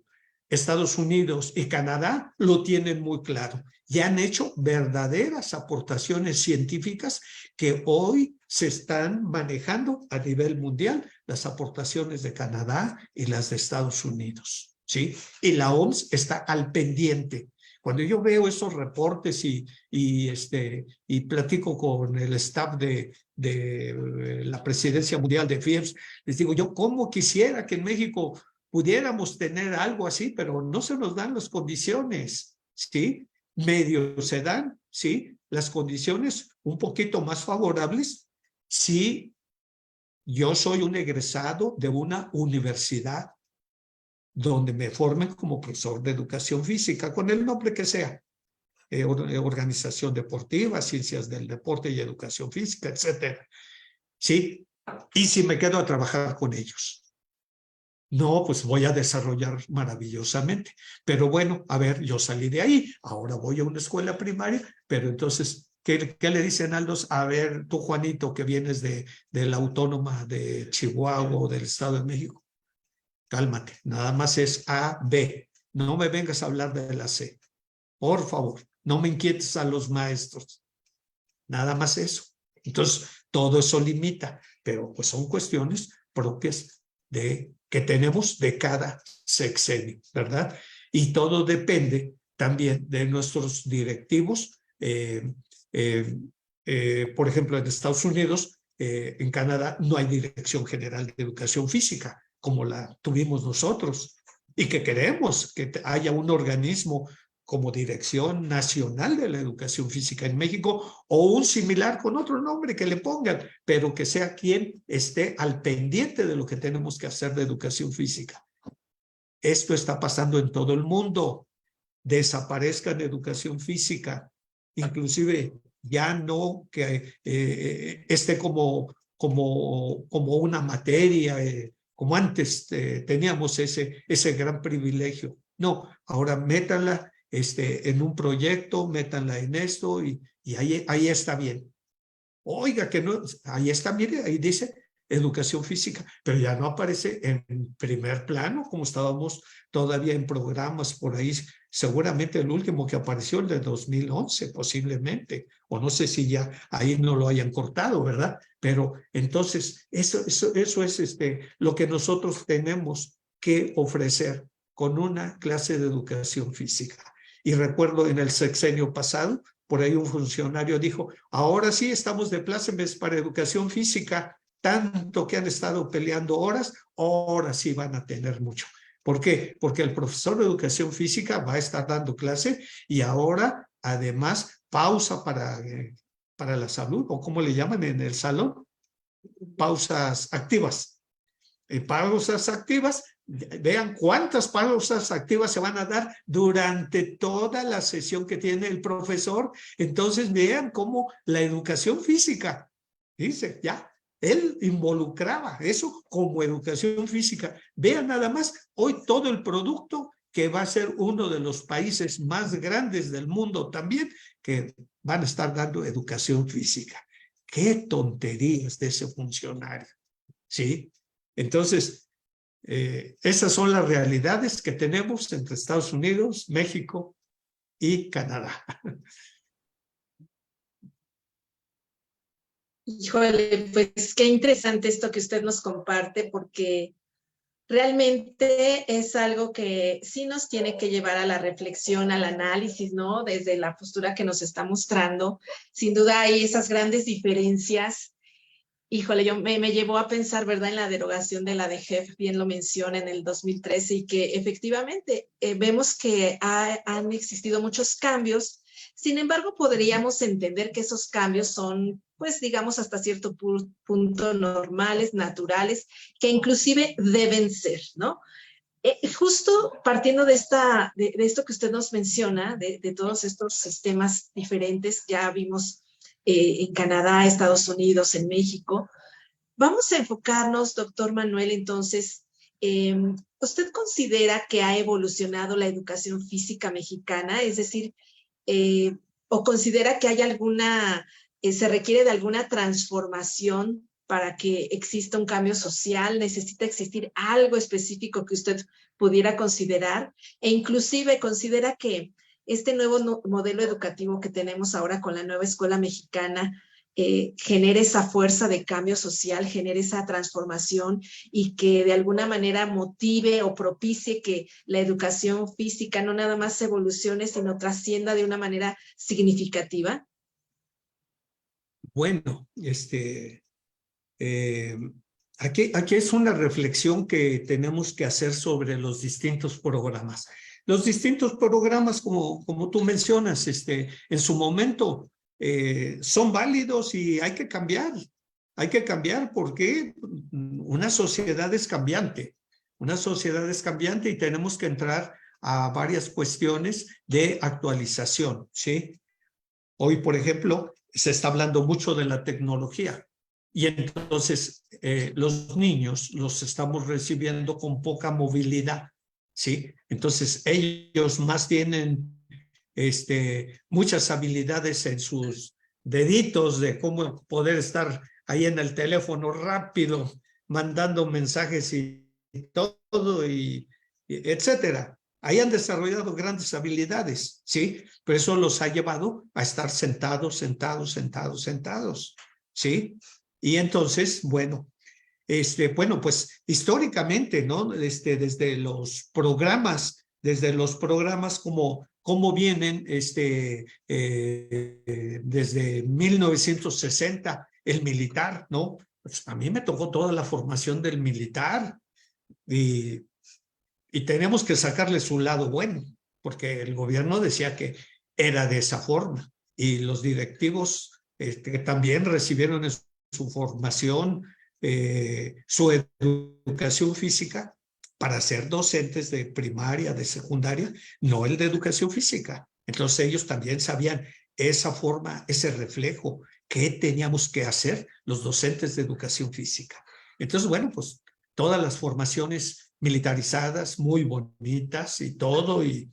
Estados Unidos y Canadá lo tienen muy claro y han hecho verdaderas aportaciones científicas que hoy se están manejando a nivel mundial, las aportaciones de Canadá y las de Estados Unidos, ¿sí? Y la OMS está al pendiente. Cuando yo veo esos reportes y platico con el staff de la Presidencia Mundial de FIEPS, les digo yo, ¿cómo quisiera que en México pudiéramos tener algo así? Pero no se nos dan las condiciones, ¿sí? Medio se dan, ¿sí? Las condiciones un poquito más favorables si yo soy un egresado de una universidad donde me formen como profesor de educación física, con el nombre que sea, organización deportiva, ciencias del deporte y educación física, etcétera. ¿Sí? Y si me quedo a trabajar con ellos. No, pues voy a desarrollar maravillosamente. Pero bueno, a ver, yo salí de ahí, ahora voy a una escuela primaria, pero entonces, ¿qué le dicen a los? A ver, tú, Juanito, que vienes de la Autónoma de Chihuahua o del Estado de México, cálmate, nada más es A, B. No me vengas a hablar de la C. Por favor, no me inquietes a los maestros. Nada más eso. Entonces, todo eso limita, pero pues son cuestiones propias que tenemos de cada sexenio, ¿verdad? Y todo depende también de nuestros directivos. Por ejemplo, en Estados Unidos, en Canadá, no hay Dirección General de Educación Física, como la tuvimos nosotros, y que queremos que haya un organismo como Dirección Nacional de la Educación Física en México, o un similar con otro nombre que le pongan, pero que sea quien esté al pendiente de lo que tenemos que hacer de educación física. Esto está pasando en todo el mundo. Desaparezca en educación física, inclusive ya no que esté como una materia, como antes teníamos ese gran privilegio. No, ahora métanla en un proyecto, métanla en esto y ahí está bien. Oiga, que no, ahí está, mire, ahí dice educación física, pero ya no aparece en primer plano como estábamos todavía en programas por ahí. Seguramente el último que apareció, el de 2011, posiblemente, o no sé si ya ahí no lo hayan cortado, ¿verdad? Pero entonces eso es lo que nosotros tenemos que ofrecer con una clase de educación física. Y recuerdo en el sexenio pasado, por ahí un funcionario dijo, ahora sí estamos de plácemes para educación física, tanto que han estado peleando horas, ahora sí van a tener mucho. ¿Por qué? Porque el profesor de educación física va a estar dando clase y ahora, además, pausa para la salud, o como le llaman en el salón, pausas activas. Pausas activas, vean cuántas pausas activas se van a dar durante toda la sesión que tiene el profesor. Entonces vean cómo la educación física, dice, ya, él involucraba eso como educación física. Vean nada más, hoy todo el producto que va a ser uno de los países más grandes del mundo también, que van a estar dando educación física. Qué tonterías de ese funcionario, ¿sí? Entonces, esas son las realidades que tenemos entre Estados Unidos, México y Canadá. Híjole, pues qué interesante esto que usted nos comparte, porque realmente es algo que sí nos tiene que llevar a la reflexión, al análisis, ¿no? Desde la postura que nos está mostrando. Sin duda hay esas grandes diferencias. Híjole, me llevó a pensar, ¿verdad?, en la derogación de la DGEF, bien lo menciona, en el 2013, y que efectivamente vemos que han existido muchos cambios. Sin embargo, podríamos entender que esos cambios son, pues, digamos, hasta cierto punto normales, naturales, que inclusive deben ser, ¿no? Justo partiendo de esto que usted nos menciona, de todos estos sistemas diferentes, ya vimos en Canadá, Estados Unidos, en México. Vamos a enfocarnos, doctor Manuel, entonces, ¿usted considera que ha evolucionado la educación física mexicana? Es decir, ¿o considera que hay se requiere de alguna transformación para que exista un cambio social? ¿Necesita existir algo específico que usted pudiera considerar? E inclusive considera que este nuevo modelo educativo que tenemos ahora con la nueva escuela mexicana genere esa fuerza de cambio social, genere esa transformación y que de alguna manera motive o propicie que la educación física no nada más evolucione, sino trascienda de una manera significativa? Bueno, aquí es una reflexión que tenemos que hacer sobre los distintos programas. Los distintos programas, como tú mencionas, en su momento son válidos y hay que cambiar. Hay que cambiar porque una sociedad es cambiante. Una sociedad es cambiante y tenemos que entrar a varias cuestiones de actualización, ¿sí? Hoy, por ejemplo, se está hablando mucho de la tecnología y entonces los niños los estamos recibiendo con poca movilidad, ¿sí? Entonces ellos más tienen muchas habilidades en sus deditos de cómo poder estar ahí en el teléfono rápido, mandando mensajes y todo, y etcétera. Ahí han desarrollado grandes habilidades, ¿sí? Pero eso los ha llevado a estar sentados, ¿sí? Y entonces, bueno, pues históricamente, ¿no? Desde los programas como vienen, desde 1960, el militar, ¿no? Pues a mí me tocó toda la formación del militar y tenemos que sacarle su lado bueno, porque el gobierno decía que era de esa forma. Y los directivos que también recibieron en su formación, su educación física para ser docentes de primaria, de secundaria, no el de educación física. Entonces ellos también sabían esa forma, ese reflejo, qué teníamos que hacer los docentes de educación física. Entonces, bueno, pues todas las formaciones militarizadas, muy bonitas y todo, y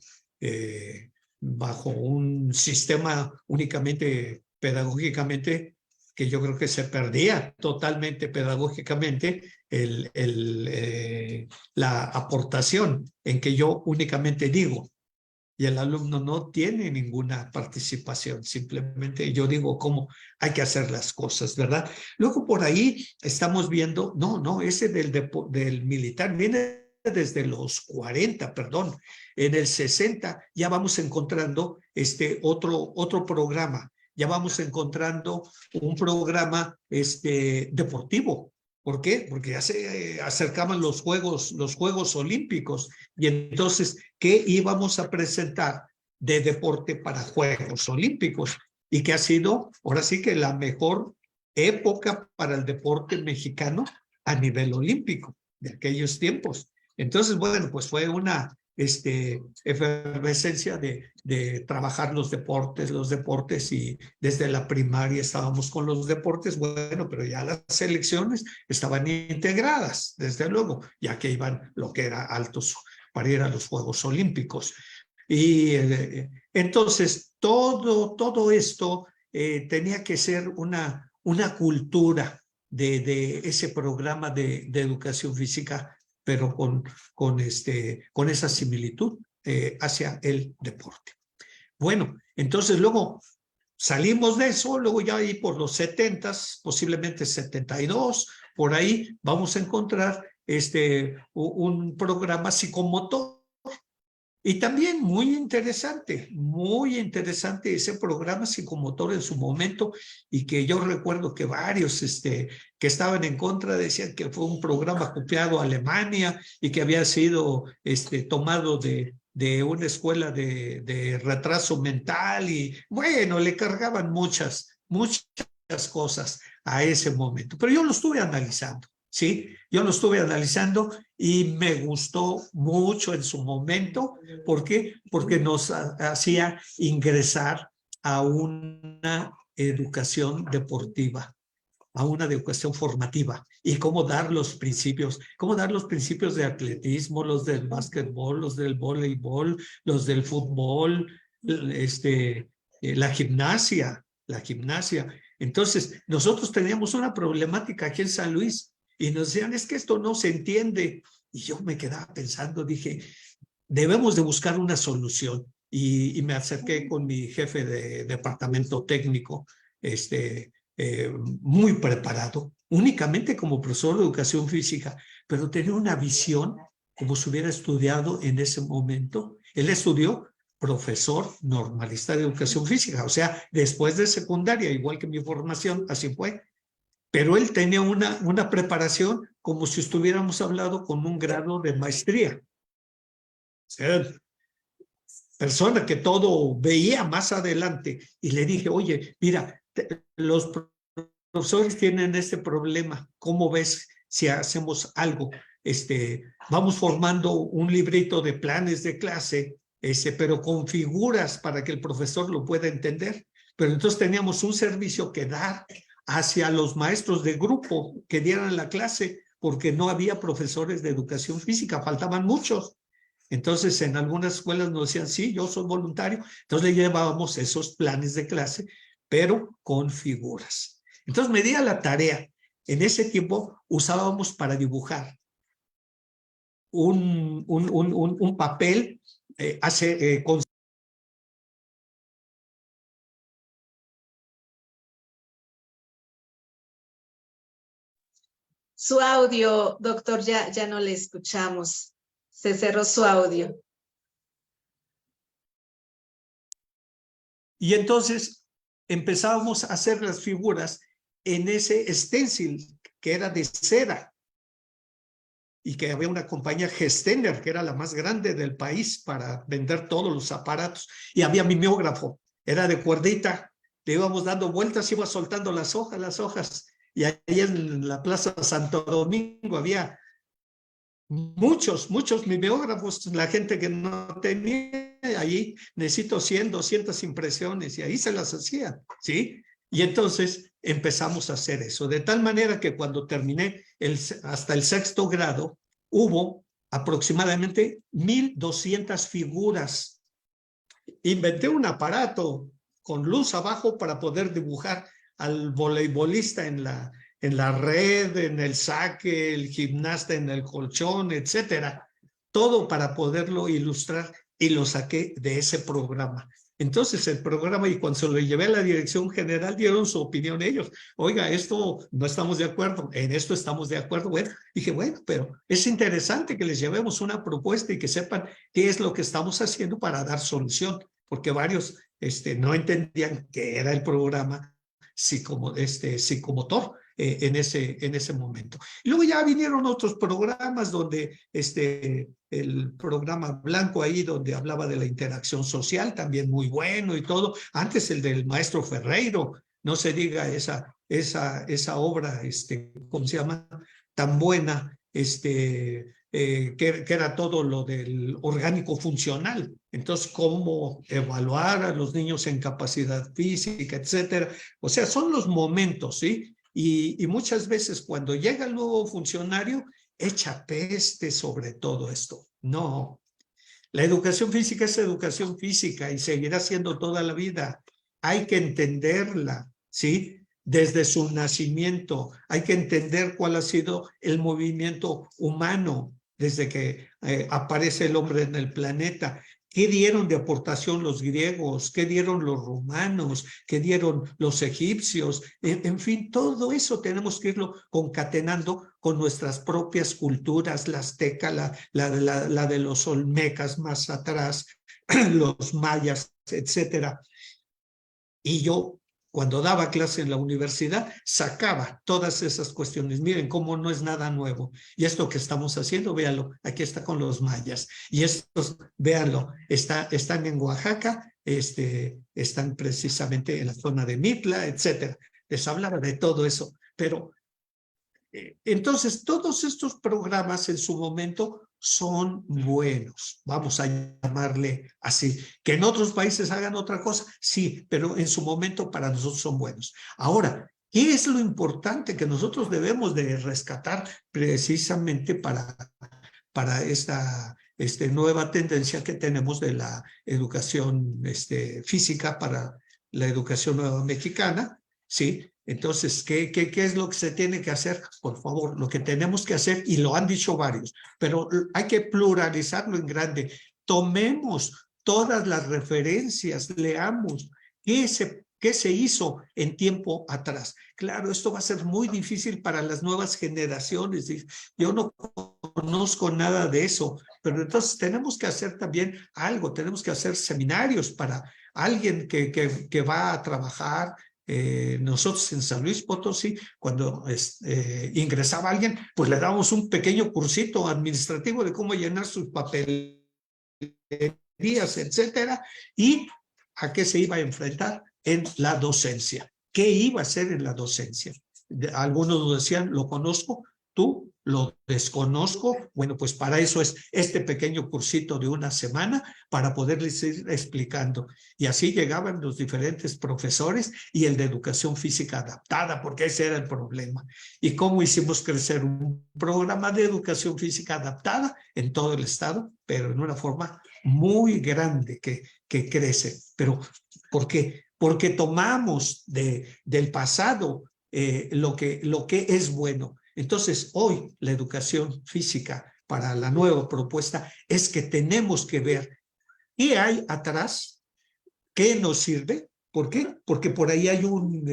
bajo un sistema únicamente pedagógicamente que yo creo que se perdía totalmente pedagógicamente la aportación en que yo únicamente digo y el alumno no tiene ninguna participación, simplemente yo digo cómo hay que hacer las cosas, ¿verdad? Luego por ahí estamos viendo, no, ese del militar viene desde los 40, perdón, en el 60 ya vamos encontrando otro programa, ya vamos encontrando un programa deportivo. ¿Por qué? Porque ya se acercaban los Juegos Olímpicos y entonces, ¿qué íbamos a presentar de deporte para Juegos Olímpicos? Y que ha sido, ahora sí que la mejor época para el deporte mexicano a nivel olímpico de aquellos tiempos. Entonces, bueno, pues fue una efervescencia de trabajar los deportes y desde la primaria estábamos con los deportes, bueno, pero ya las selecciones estaban integradas, desde luego, ya que iban lo que era altos para ir a los Juegos Olímpicos. Y entonces todo esto tenía que ser una cultura de ese programa de educación física, pero con esa similitud hacia el deporte. Bueno, entonces luego salimos de eso, luego ya ahí por los 70s, posiblemente 72, por ahí vamos a encontrar un programa psicomotor. Y también muy interesante ese programa psicomotor en su momento, y que yo recuerdo que varios que estaban en contra decían que fue un programa copiado a Alemania y que había sido tomado de una escuela de retraso mental, y bueno, le cargaban muchas cosas a ese momento. Pero yo lo estuve analizando. Sí, yo lo estuve analizando y me gustó mucho en su momento. ¿Por qué? Porque nos hacía ingresar a una educación deportiva, a una educación formativa, y cómo dar los principios de atletismo, los del básquetbol, los del voleibol, los del fútbol, la gimnasia. Entonces, nosotros teníamos una problemática aquí en San Luis, y nos decían, es que esto no se entiende. Y yo me quedaba pensando, dije, debemos de buscar una solución. Y me acerqué con mi jefe de departamento técnico, muy preparado, únicamente como profesor de educación física, pero tenía una visión como si hubiera estudiado en ese momento. Él estudió profesor normalista de educación física, o sea, después de secundaria, igual que mi formación, así fue. Pero él tenía una preparación como si estuviéramos hablando con un grado de maestría. O sea, persona que todo veía más adelante. Y le dije, oye, mira, los profesores tienen este problema. ¿Cómo ves si hacemos algo? Vamos formando un librito de planes de clase, pero con figuras para que el profesor lo pueda entender. Pero entonces teníamos un servicio que dar hacia los maestros de grupo que dieran la clase, porque no había profesores de educación física, faltaban muchos. Entonces, en algunas escuelas nos decían, sí, yo soy voluntario. Entonces le llevábamos esos planes de clase, pero con figuras. Entonces me di a la tarea. En ese tiempo usábamos para dibujar un papel con Su audio, doctor, ya no le escuchamos. Se cerró su audio. Y entonces empezábamos a hacer las figuras en ese stencil que era de cera. y que había una compañía Gestener, que era la más grande del país para vender todos los aparatos, y había mimeógrafo, era de cuerdita, le íbamos dando vueltas, iba soltando las hojas, y ahí en la Plaza Santo Domingo había muchos mimeógrafos, la gente que no tenía, ahí necesito 100, 200 impresiones, y ahí se las hacía, ¿sí? Y entonces empezamos a hacer eso, de tal manera que cuando terminé hasta el 6º grado, hubo aproximadamente 1,200 figuras. Inventé un aparato con luz abajo para poder dibujar al voleibolista en la red, en el saque, el gimnasta en el colchón, etcétera. Todo para poderlo ilustrar, y lo saqué de ese programa. Entonces el programa, y cuando se lo llevé a la dirección general, dieron su opinión ellos. Oiga, esto no estamos de acuerdo, en esto estamos de acuerdo. Bueno, dije, bueno, pero es interesante que les llevemos una propuesta y que sepan qué es lo que estamos haciendo para dar solución, porque varios no entendían qué era el programa psicomotor en ese momento. Y luego ya vinieron otros programas donde el programa blanco ahí donde hablaba de la interacción social, también muy bueno y todo. Antes el del maestro Ferreiro, no se diga esa obra, ¿cómo se llama? Tan buena, que era todo lo del orgánico funcional. Entonces, cómo evaluar a los niños en capacidad física, etcétera. O sea, son los momentos, ¿sí? Y muchas veces cuando llega el nuevo funcionario, echa peste sobre todo esto. No, la educación física es educación física y seguirá siendo toda la vida. Hay que entenderla, ¿sí? Desde su nacimiento. Hay que entender cuál ha sido el movimiento humano desde que aparece el hombre en el planeta. ¿Qué dieron de aportación los griegos? ¿Qué dieron los romanos? ¿Qué dieron los egipcios? En fin, todo eso tenemos que irlo concatenando con nuestras propias culturas, la azteca, la de los olmecas más atrás, los mayas, etcétera. Y yo, cuando daba clase en la universidad, sacaba todas esas cuestiones. Miren cómo no es nada nuevo. Y esto que estamos haciendo, véanlo, aquí está con los mayas. Y estos, véanlo, están en Oaxaca, están precisamente en la zona de Mitla, etcétera. Les hablaba de todo eso. Pero entonces, todos estos programas en su momento son buenos, vamos a llamarle así. Que en otros países hagan otra cosa, sí, pero en su momento para nosotros son buenos. Ahora, ¿qué es lo importante que nosotros debemos de rescatar precisamente para esta nueva tendencia que tenemos de la educación física para la educación nueva mexicana? ¿Sí? Entonces, ¿qué es lo que se tiene que hacer? Por favor, lo que tenemos que hacer, y lo han dicho varios, pero hay que pluralizarlo en grande. Tomemos todas las referencias, leamos qué se hizo en tiempo atrás. Claro, esto va a ser muy difícil para las nuevas generaciones. Yo no conozco nada de eso, pero entonces tenemos que hacer también algo, tenemos que hacer seminarios para alguien que va a trabajar. Nosotros en San Luis Potosí, cuando ingresaba alguien, pues le dábamos un pequeño cursito administrativo de cómo llenar sus papelerías, etcétera, y a qué se iba a enfrentar en la docencia. ¿Qué iba a hacer en la docencia? Algunos decían, lo conozco, tú lo desconozco. Bueno, pues para eso es este pequeño cursito de una semana, para poderles ir explicando. Y así llegaban los diferentes profesores y el de educación física adaptada, porque ese era el problema. Y cómo hicimos crecer un programa de educación física adaptada en todo el estado, pero en una forma muy grande que crece. Pero ¿por qué? Porque tomamos del pasado lo que es bueno. Entonces, hoy la educación física para la nueva propuesta es que tenemos que ver qué hay atrás, qué nos sirve. ¿Por qué? Porque por ahí hay un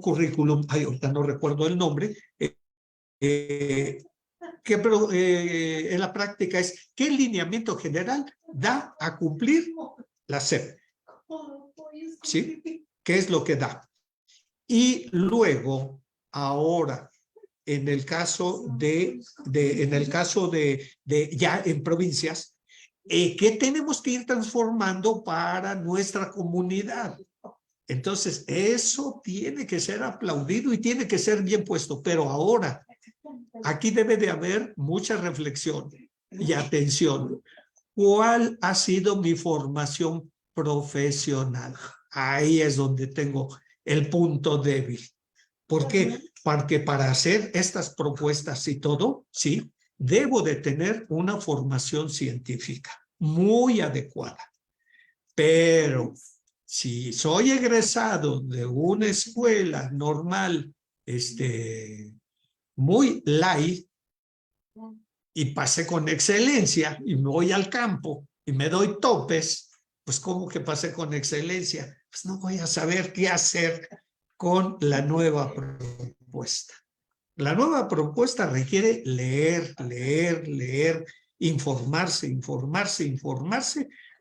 currículum, ahorita no recuerdo el nombre, que en la práctica es qué lineamiento general da a cumplir la SEP. ¿Sí? ¿Qué es lo que da? Y luego, ahora, en el caso de ya en provincias, ¿qué tenemos que ir transformando para nuestra comunidad? Entonces, eso tiene que ser aplaudido y tiene que ser bien puesto. Pero ahora, aquí debe de haber mucha reflexión y atención. ¿Cuál ha sido mi formación profesional? Ahí es donde tengo el punto débil. ¿Por qué? Porque para hacer estas propuestas y todo, sí, debo de tener una formación científica muy adecuada. Pero si soy egresado de una escuela normal, muy light, y pasé con excelencia y me voy al campo y me doy topes, pues ¿cómo que pasé con excelencia? Pues no voy a saber qué hacer con la nueva propuesta. La nueva propuesta requiere leer, informarse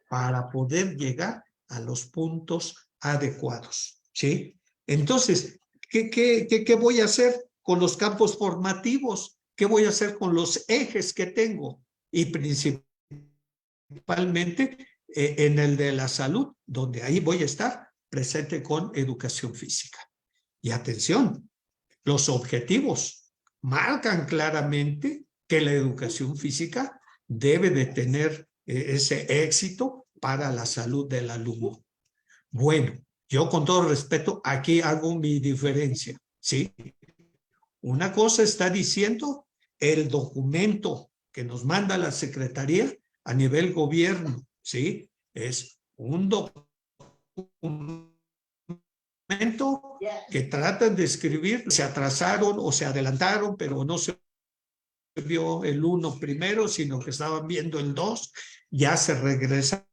para poder llegar a los puntos adecuados, ¿sí? Entonces, ¿qué voy a hacer con los campos formativos? ¿Qué voy a hacer con los ejes que tengo? Y principalmente en el de la salud, donde ahí voy a estar presente con educación física. Y atención, los objetivos marcan claramente que la educación física debe de tener ese éxito para la salud del alumno. Bueno, yo con todo respeto aquí hago mi diferencia, ¿sí? Una cosa está diciendo el documento que nos manda la Secretaría a nivel gobierno, ¿sí? Es un documento que tratan de escribir, se atrasaron o se adelantaron, pero no se vio el 1 primero, sino que estaban viendo el 2, ya se regresa,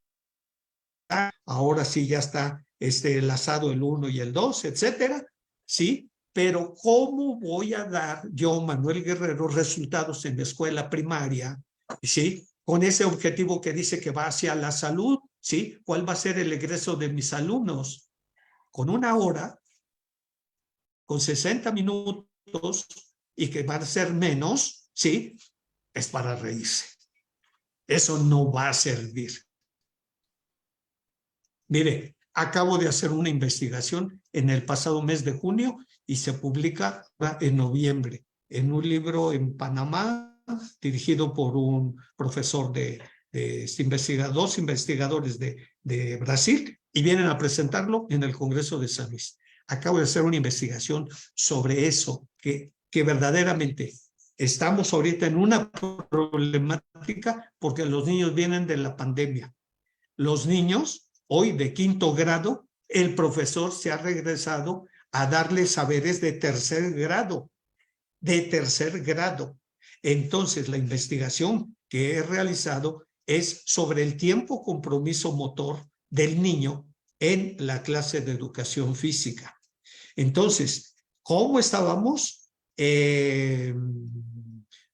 ahora sí ya está enlazado el 1 y el 2, etcétera, ¿sí? Pero ¿cómo voy a dar yo, Manuel Guerrero, resultados en la escuela primaria, ¿sí? Con ese objetivo que dice que va hacia la salud, ¿sí? ¿Cuál va a ser el egreso de mis alumnos? Con 1 hora, con 60 minutos y que van a ser menos, ¿sí? Es para reírse. Eso no va a servir. Mire, acabo de hacer una investigación en el pasado mes de junio y se publica en noviembre en un libro en Panamá dirigido por un profesor dos investigadores de Brasil y vienen a presentarlo en el Congreso de San Luis. Acabo de hacer una investigación sobre eso, que verdaderamente estamos ahorita en una problemática porque los niños vienen de la pandemia. Los niños, hoy de 5º grado, el profesor se ha regresado a darles saberes de 3er grado. Entonces, la investigación que he realizado es sobre el tiempo compromiso motor del niño en la clase de educación física. Entonces, ¿cómo estábamos?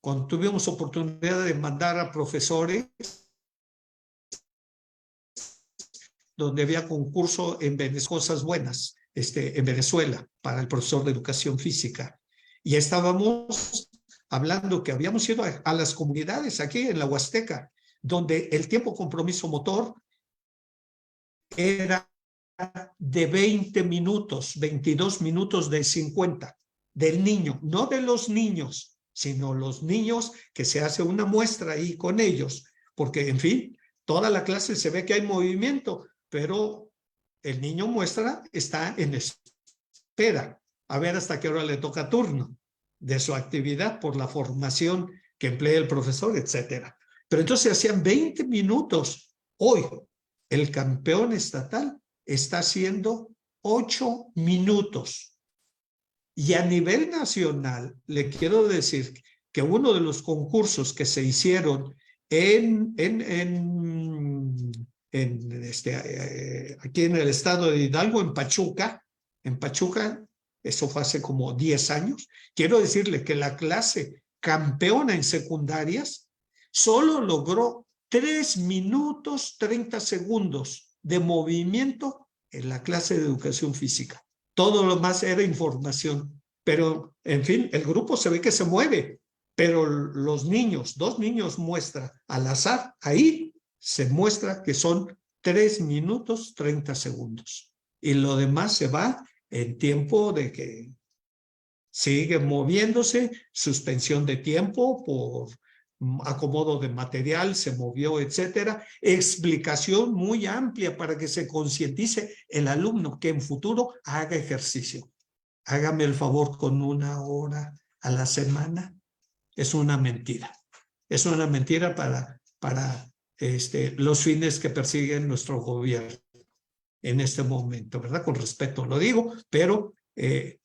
Cuando tuvimos oportunidad de mandar a profesores, donde había concurso en Cosas Buenas, en Venezuela, para el profesor de educación física. Y estábamos hablando que habíamos ido a las comunidades aquí en la Huasteca, donde el tiempo compromiso motor era de 20 minutos, 22 minutos de 50 del niño, no de los niños, sino los niños que se hace una muestra ahí con ellos, porque en fin, toda la clase se ve que hay movimiento, pero el niño muestra está en espera, a ver hasta qué hora le toca turno de su actividad por la formación que emplea el profesor, etcétera. Pero entonces hacían 20 minutos. Hoy, el campeón estatal está haciendo 8 minutos. Y a nivel nacional, le quiero decir que uno de los concursos que se hicieron aquí en el estado de Hidalgo, en Pachuca, eso fue hace como 10 años, quiero decirle que la clase campeona en secundarias solo logró 3 minutos 30 segundos de movimiento en la clase de educación física. Todo lo más era información. pero en fin, el grupo se ve que se mueve, pero los niños, 2 niños muestra al azar, ahí se muestra que son 3 minutos 30 segundos. Y lo demás se va en tiempo de que sigue moviéndose, suspensión de tiempo por acomodo de material, se movió, etcétera. Explicación muy amplia para que se concientice el alumno que en futuro haga ejercicio. Hágame el favor con 1 hora a la semana. Es una mentira. Es una mentira para los fines que persiguen nuestro gobierno en este momento, ¿verdad? Con respeto lo digo, pero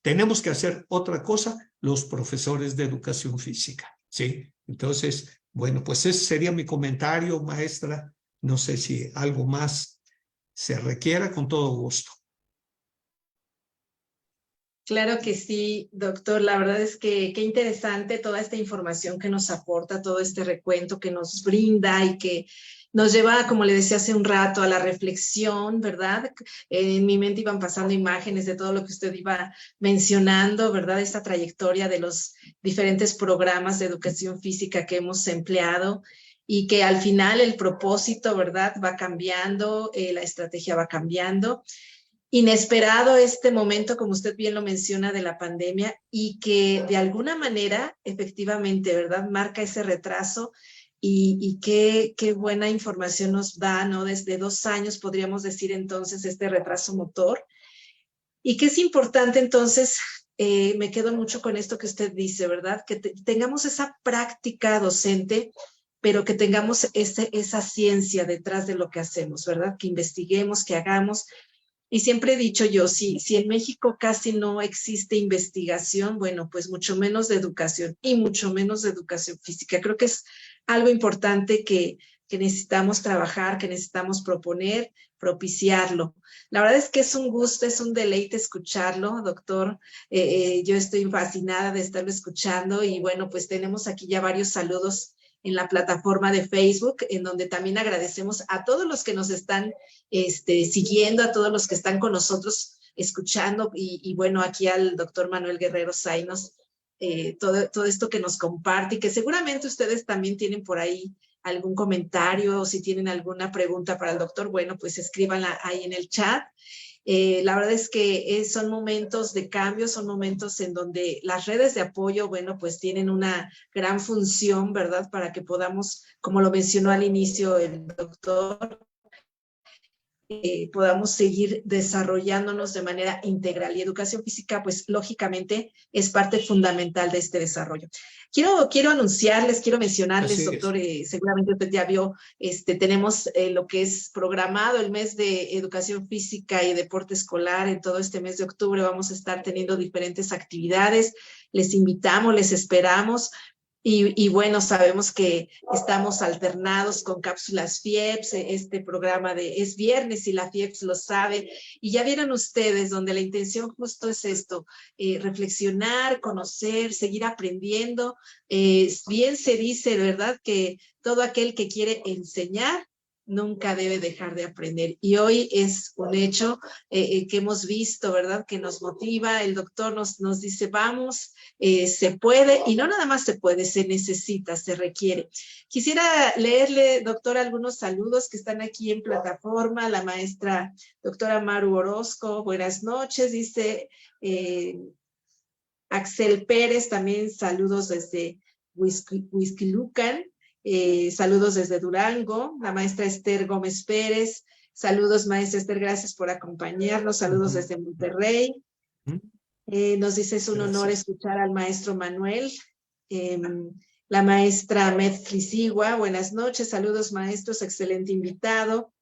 tenemos que hacer otra cosa los profesores de educación física, ¿sí? Entonces, bueno, pues ese sería mi comentario, maestra. No sé si algo más se requiera, con todo gusto. Claro que sí, doctor. La verdad es que qué interesante toda esta información que nos aporta, todo este recuento que nos brinda y que nos lleva, como le decía hace un rato, a la reflexión, ¿verdad? En mi mente iban pasando imágenes de todo lo que usted iba mencionando, ¿verdad? Esta trayectoria de los diferentes programas de educación física que hemos empleado y que al final el propósito, ¿verdad? Va cambiando, la estrategia va cambiando. Inesperado este momento, como usted bien lo menciona, de la pandemia y que de alguna manera, efectivamente, ¿verdad? Marca ese retraso y qué buena información nos da, ¿no? Desde 2 años podríamos decir entonces este retraso motor. Y que es importante entonces, me quedo mucho con esto que usted dice, ¿verdad? Que tengamos esa práctica docente, pero que tengamos esa ciencia detrás de lo que hacemos, ¿verdad? Que investiguemos, que hagamos. Y siempre he dicho yo, si en México casi no existe investigación, bueno, pues mucho menos de educación y mucho menos de educación física. Creo que es algo importante que necesitamos trabajar, que necesitamos proponer, propiciarlo. La verdad es que es un gusto, es un deleite escucharlo, doctor. Yo estoy fascinada de estarlo escuchando y bueno, pues tenemos aquí ya varios saludos en la plataforma de Facebook, en donde también agradecemos a todos los que nos están siguiendo, a todos los que están con nosotros escuchando, y bueno, aquí al doctor Manuel Guerrero Zainos, todo esto que nos comparte, y que seguramente ustedes también tienen por ahí algún comentario, o si tienen alguna pregunta para el doctor, bueno, pues escríbanla ahí en el chat. La verdad es que son momentos de cambio, son momentos en donde las redes de apoyo, bueno, pues tienen una gran función, ¿verdad? Para que podamos, como lo mencionó al inicio el doctor, podamos seguir desarrollándonos de manera integral. Y educación física, pues lógicamente es parte fundamental de este desarrollo. Quiero anunciarles, quiero mencionarles, doctor, seguramente usted ya vio, tenemos lo que es programado el mes de educación física y deporte escolar. En todo este mes de octubre vamos a estar teniendo diferentes actividades. Les invitamos, les esperamos. Y bueno, sabemos que estamos alternados con cápsulas FIEPS, este programa de Es Viernes y la FIEPS lo sabe. Y ya vieron ustedes donde la intención justo es esto, reflexionar, conocer, seguir aprendiendo. Bien se dice, ¿verdad?, que todo aquel que quiere enseñar nunca debe dejar de aprender. Y hoy es un hecho que hemos visto, ¿verdad?, que nos motiva. El doctor nos dice, vamos, se puede, y no nada más se puede, se necesita, se requiere. Quisiera leerle, doctor, algunos saludos que están aquí en plataforma. La maestra doctora Maru Orozco, buenas noches, dice Axel Pérez, también saludos desde Huixquilucan. Saludos desde Durango, la maestra Esther Gómez Pérez. Saludos, maestra Esther, gracias por acompañarnos. Saludos desde Monterrey. Nos dice, es un honor escuchar al maestro Manuel. La maestra Med Frisigua, buenas noches. Saludos, maestros, excelente invitado.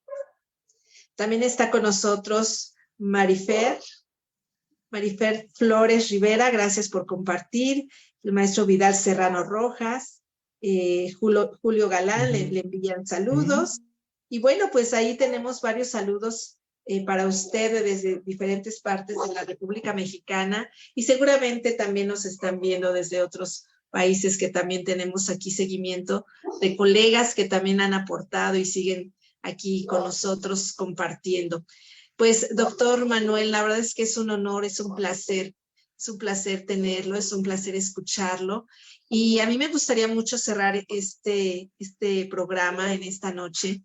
También está con nosotros Marifer Flores Rivera, gracias por compartir. El maestro Vidal Serrano Rojas. Julio Galán, le envían saludos. Y bueno, pues ahí tenemos varios saludos para usted desde diferentes partes de la República Mexicana, y seguramente también nos están viendo desde otros países, que también tenemos aquí seguimiento de colegas que también han aportado y siguen aquí con nosotros compartiendo. Pues, doctor Manuel, la verdad es que es un honor, es un placer Es un placer tenerlo, es un placer escucharlo. Y a mí me gustaría mucho cerrar este programa en esta noche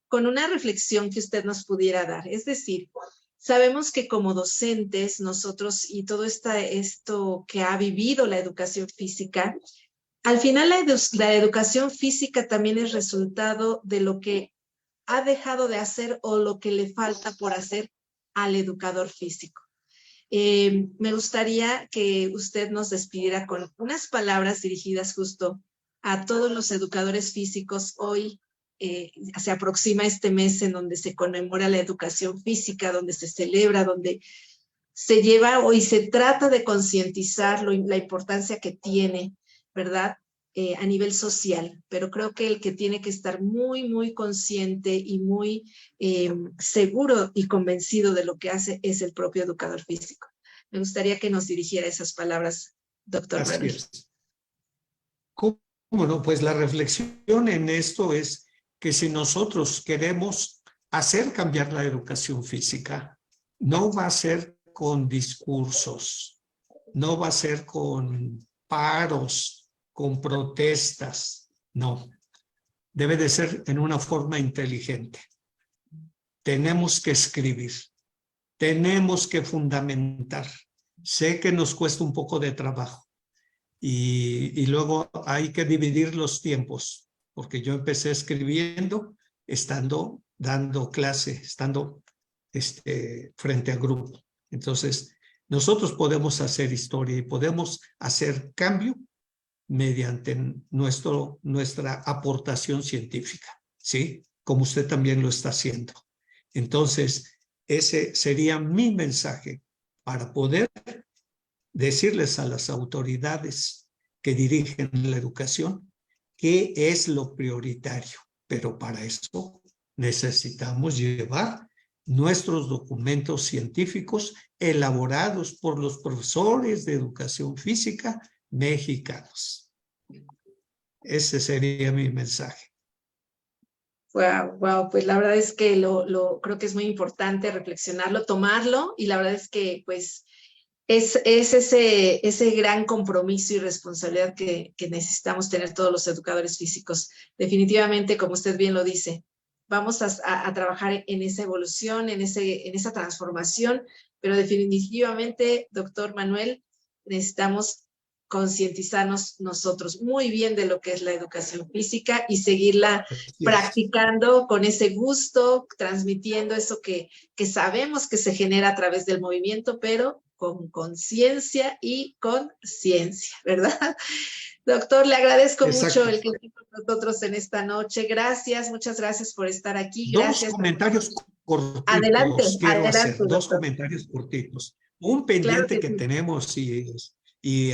con una reflexión que usted nos pudiera dar. Es decir, sabemos que como docentes nosotros y todo esto que ha vivido la educación física, al final la educación física también es resultado de lo que ha dejado de hacer o lo que le falta por hacer al educador físico. Me gustaría que usted nos despidiera con unas palabras dirigidas justo a todos los educadores físicos. Hoy se aproxima este mes en donde se conmemora la educación física, donde se celebra, donde se lleva hoy se trata de concientizar la importancia que tiene, ¿verdad? A nivel social, pero creo que el que tiene que estar muy, muy consciente y muy seguro y convencido de lo que hace es el propio educador físico. Me gustaría que nos dirigiera esas palabras, doctor Manuel. Así es. ¿Cómo no? Pues la reflexión en esto es que si nosotros queremos hacer cambiar la educación física, no va a ser con discursos, no va a ser con paros, con protestas, no. Debe de ser en una forma inteligente. Tenemos que escribir, tenemos que fundamentar. Sé que nos cuesta un poco de trabajo y luego hay que dividir los tiempos, porque yo empecé escribiendo, estando dando clase, estando frente a grupo. Entonces, nosotros podemos hacer historia y podemos hacer cambio mediante nuestra aportación científica, ¿sí? Como usted también lo está haciendo. Entonces, ese sería mi mensaje para poder decirles a las autoridades que dirigen la educación qué es lo prioritario. Pero para eso necesitamos llevar nuestros documentos científicos elaborados por los profesores de educación física mexicanos. Ese sería mi mensaje. Wow, pues la verdad es que creo que es muy importante reflexionarlo, tomarlo, y la verdad es que pues es ese gran compromiso y responsabilidad que necesitamos tener todos los educadores físicos. Definitivamente, como usted bien lo dice, vamos a trabajar en esa evolución, en esa transformación, pero definitivamente, doctor Manuel, necesitamos concientizarnos nosotros muy bien de lo que es la educación física y seguirla practicando con ese gusto, transmitiendo eso que sabemos que se genera a través del movimiento, pero con conciencia y con ciencia, ¿verdad? Doctor, le agradezco mucho el que esté con nosotros en esta noche. Gracias, muchas gracias por estar aquí. Gracias. Dos comentarios cortitos. Adelante, quiero adelante, hacer. doctor. Dos comentarios cortitos. Un pendiente Claro que sí. tenemos y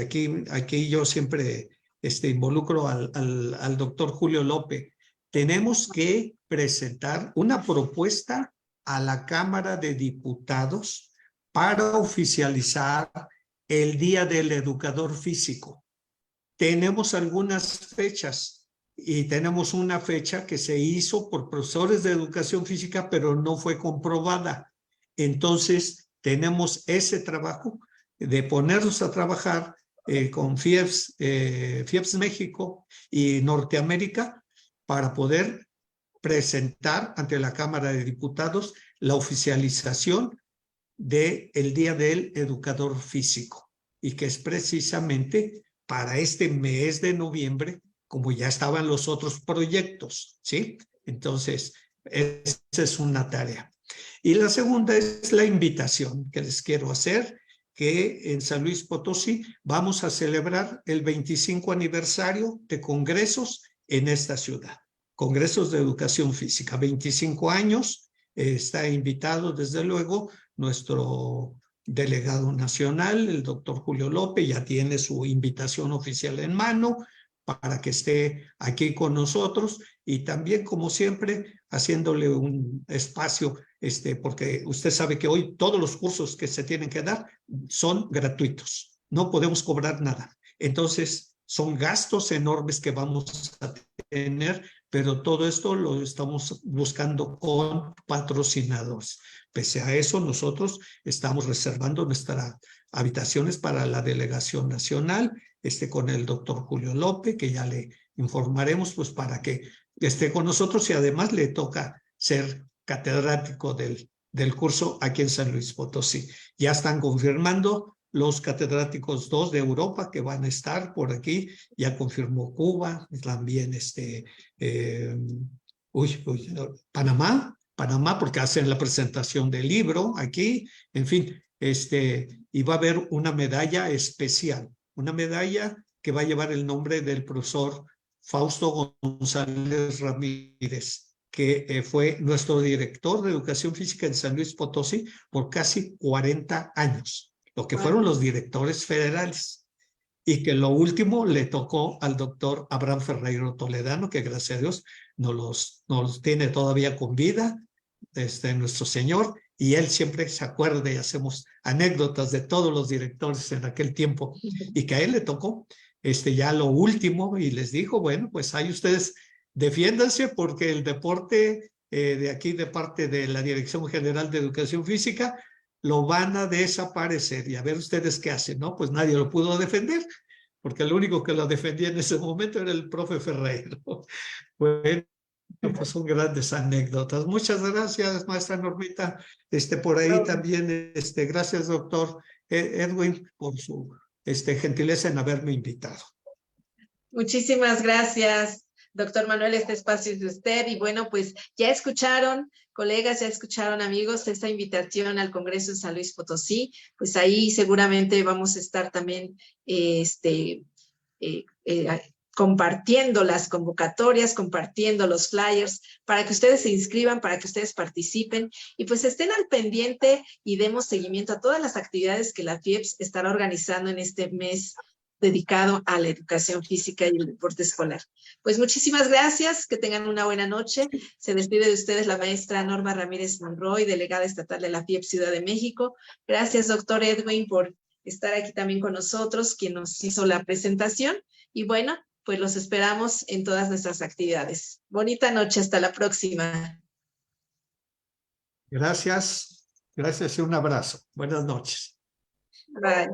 aquí yo siempre involucro al doctor Julio López. Tenemos que presentar una propuesta a la Cámara de Diputados para oficializar el Día del Educador Físico. Tenemos algunas fechas y tenemos una fecha que se hizo por profesores de educación física, pero no fue comprobada. Entonces, tenemos ese trabajo de ponernos a trabajar con FIEPS México y Norteamérica para poder presentar ante la Cámara de Diputados la oficialización del Día del Educador Físico, y que es precisamente para este mes de noviembre, como ya estaban los otros proyectos, ¿sí? Entonces, esa es una tarea. Y la segunda es la invitación que les quiero hacer, que en San Luis Potosí vamos a celebrar el 25 aniversario de congresos en esta ciudad. Congresos de Educación Física, 25 años, está invitado desde luego nuestro delegado nacional, el doctor Julio López, ya tiene su invitación oficial en mano para que esté aquí con nosotros, y también, como siempre, haciéndole un espacio, porque usted sabe que hoy todos los cursos que se tienen que dar son gratuitos, no podemos cobrar nada. Entonces, son gastos enormes que vamos a tener pero todo esto lo estamos buscando con patrocinadores. Pese a eso, nosotros estamos reservando nuestras habitaciones para la delegación nacional, con el doctor Julio López, que ya le informaremos, pues para que esté con nosotros, y además le toca ser catedrático del curso aquí en San Luis Potosí. Ya están confirmando los catedráticos 2 de Europa que van a estar por aquí, ya confirmó Cuba, también Panamá, porque hacen la presentación del libro aquí, en fin, y va a haber una medalla especial, una medalla que va a llevar el nombre del profesor Fausto González Ramírez, que fue nuestro director de Educación Física en San Luis Potosí por casi 40 años, lo que fueron los directores federales, y que lo último le tocó al doctor Abraham Ferreiro Toledano, que gracias a Dios nos los tiene todavía con vida, nuestro señor, y él siempre se acuerda y hacemos anécdotas de todos los directores en aquel tiempo, y que a él le tocó ya lo último, y les dijo, bueno, pues ahí ustedes defiéndanse, porque el deporte de aquí, de parte de la Dirección General de Educación Física, lo van a desaparecer, y a ver ustedes qué hacen, ¿no? Pues nadie lo pudo defender, porque el único que lo defendía en ese momento era el profe Ferreiro. Bueno, pues son grandes anécdotas. Muchas gracias, maestra Normita. Por ahí también, gracias, doctor Edwin, por su gentileza en haberme invitado. Muchísimas gracias, doctor Manuel. Este espacio es de usted. Y bueno, pues ya escucharon, colegas, ya escucharon, amigos, esta invitación al Congreso en San Luis Potosí. Pues ahí seguramente vamos a estar también compartiendo las convocatorias, compartiendo los flyers, para que ustedes se inscriban, para que ustedes participen, y pues estén al pendiente y demos seguimiento a todas las actividades que la FIEPS estará organizando en este mes dedicado a la educación física y el deporte escolar. Pues muchísimas gracias, que tengan una buena noche. Se despide de ustedes la maestra Norma Ramírez Monroy, delegada estatal de la FIEPS Ciudad de México. Gracias, doctor Edwin, por estar aquí también con nosotros, quien nos hizo la presentación. Y bueno, pues los esperamos en todas nuestras actividades. Bonita noche, hasta la próxima. Gracias, gracias y un abrazo. Buenas noches. Bye.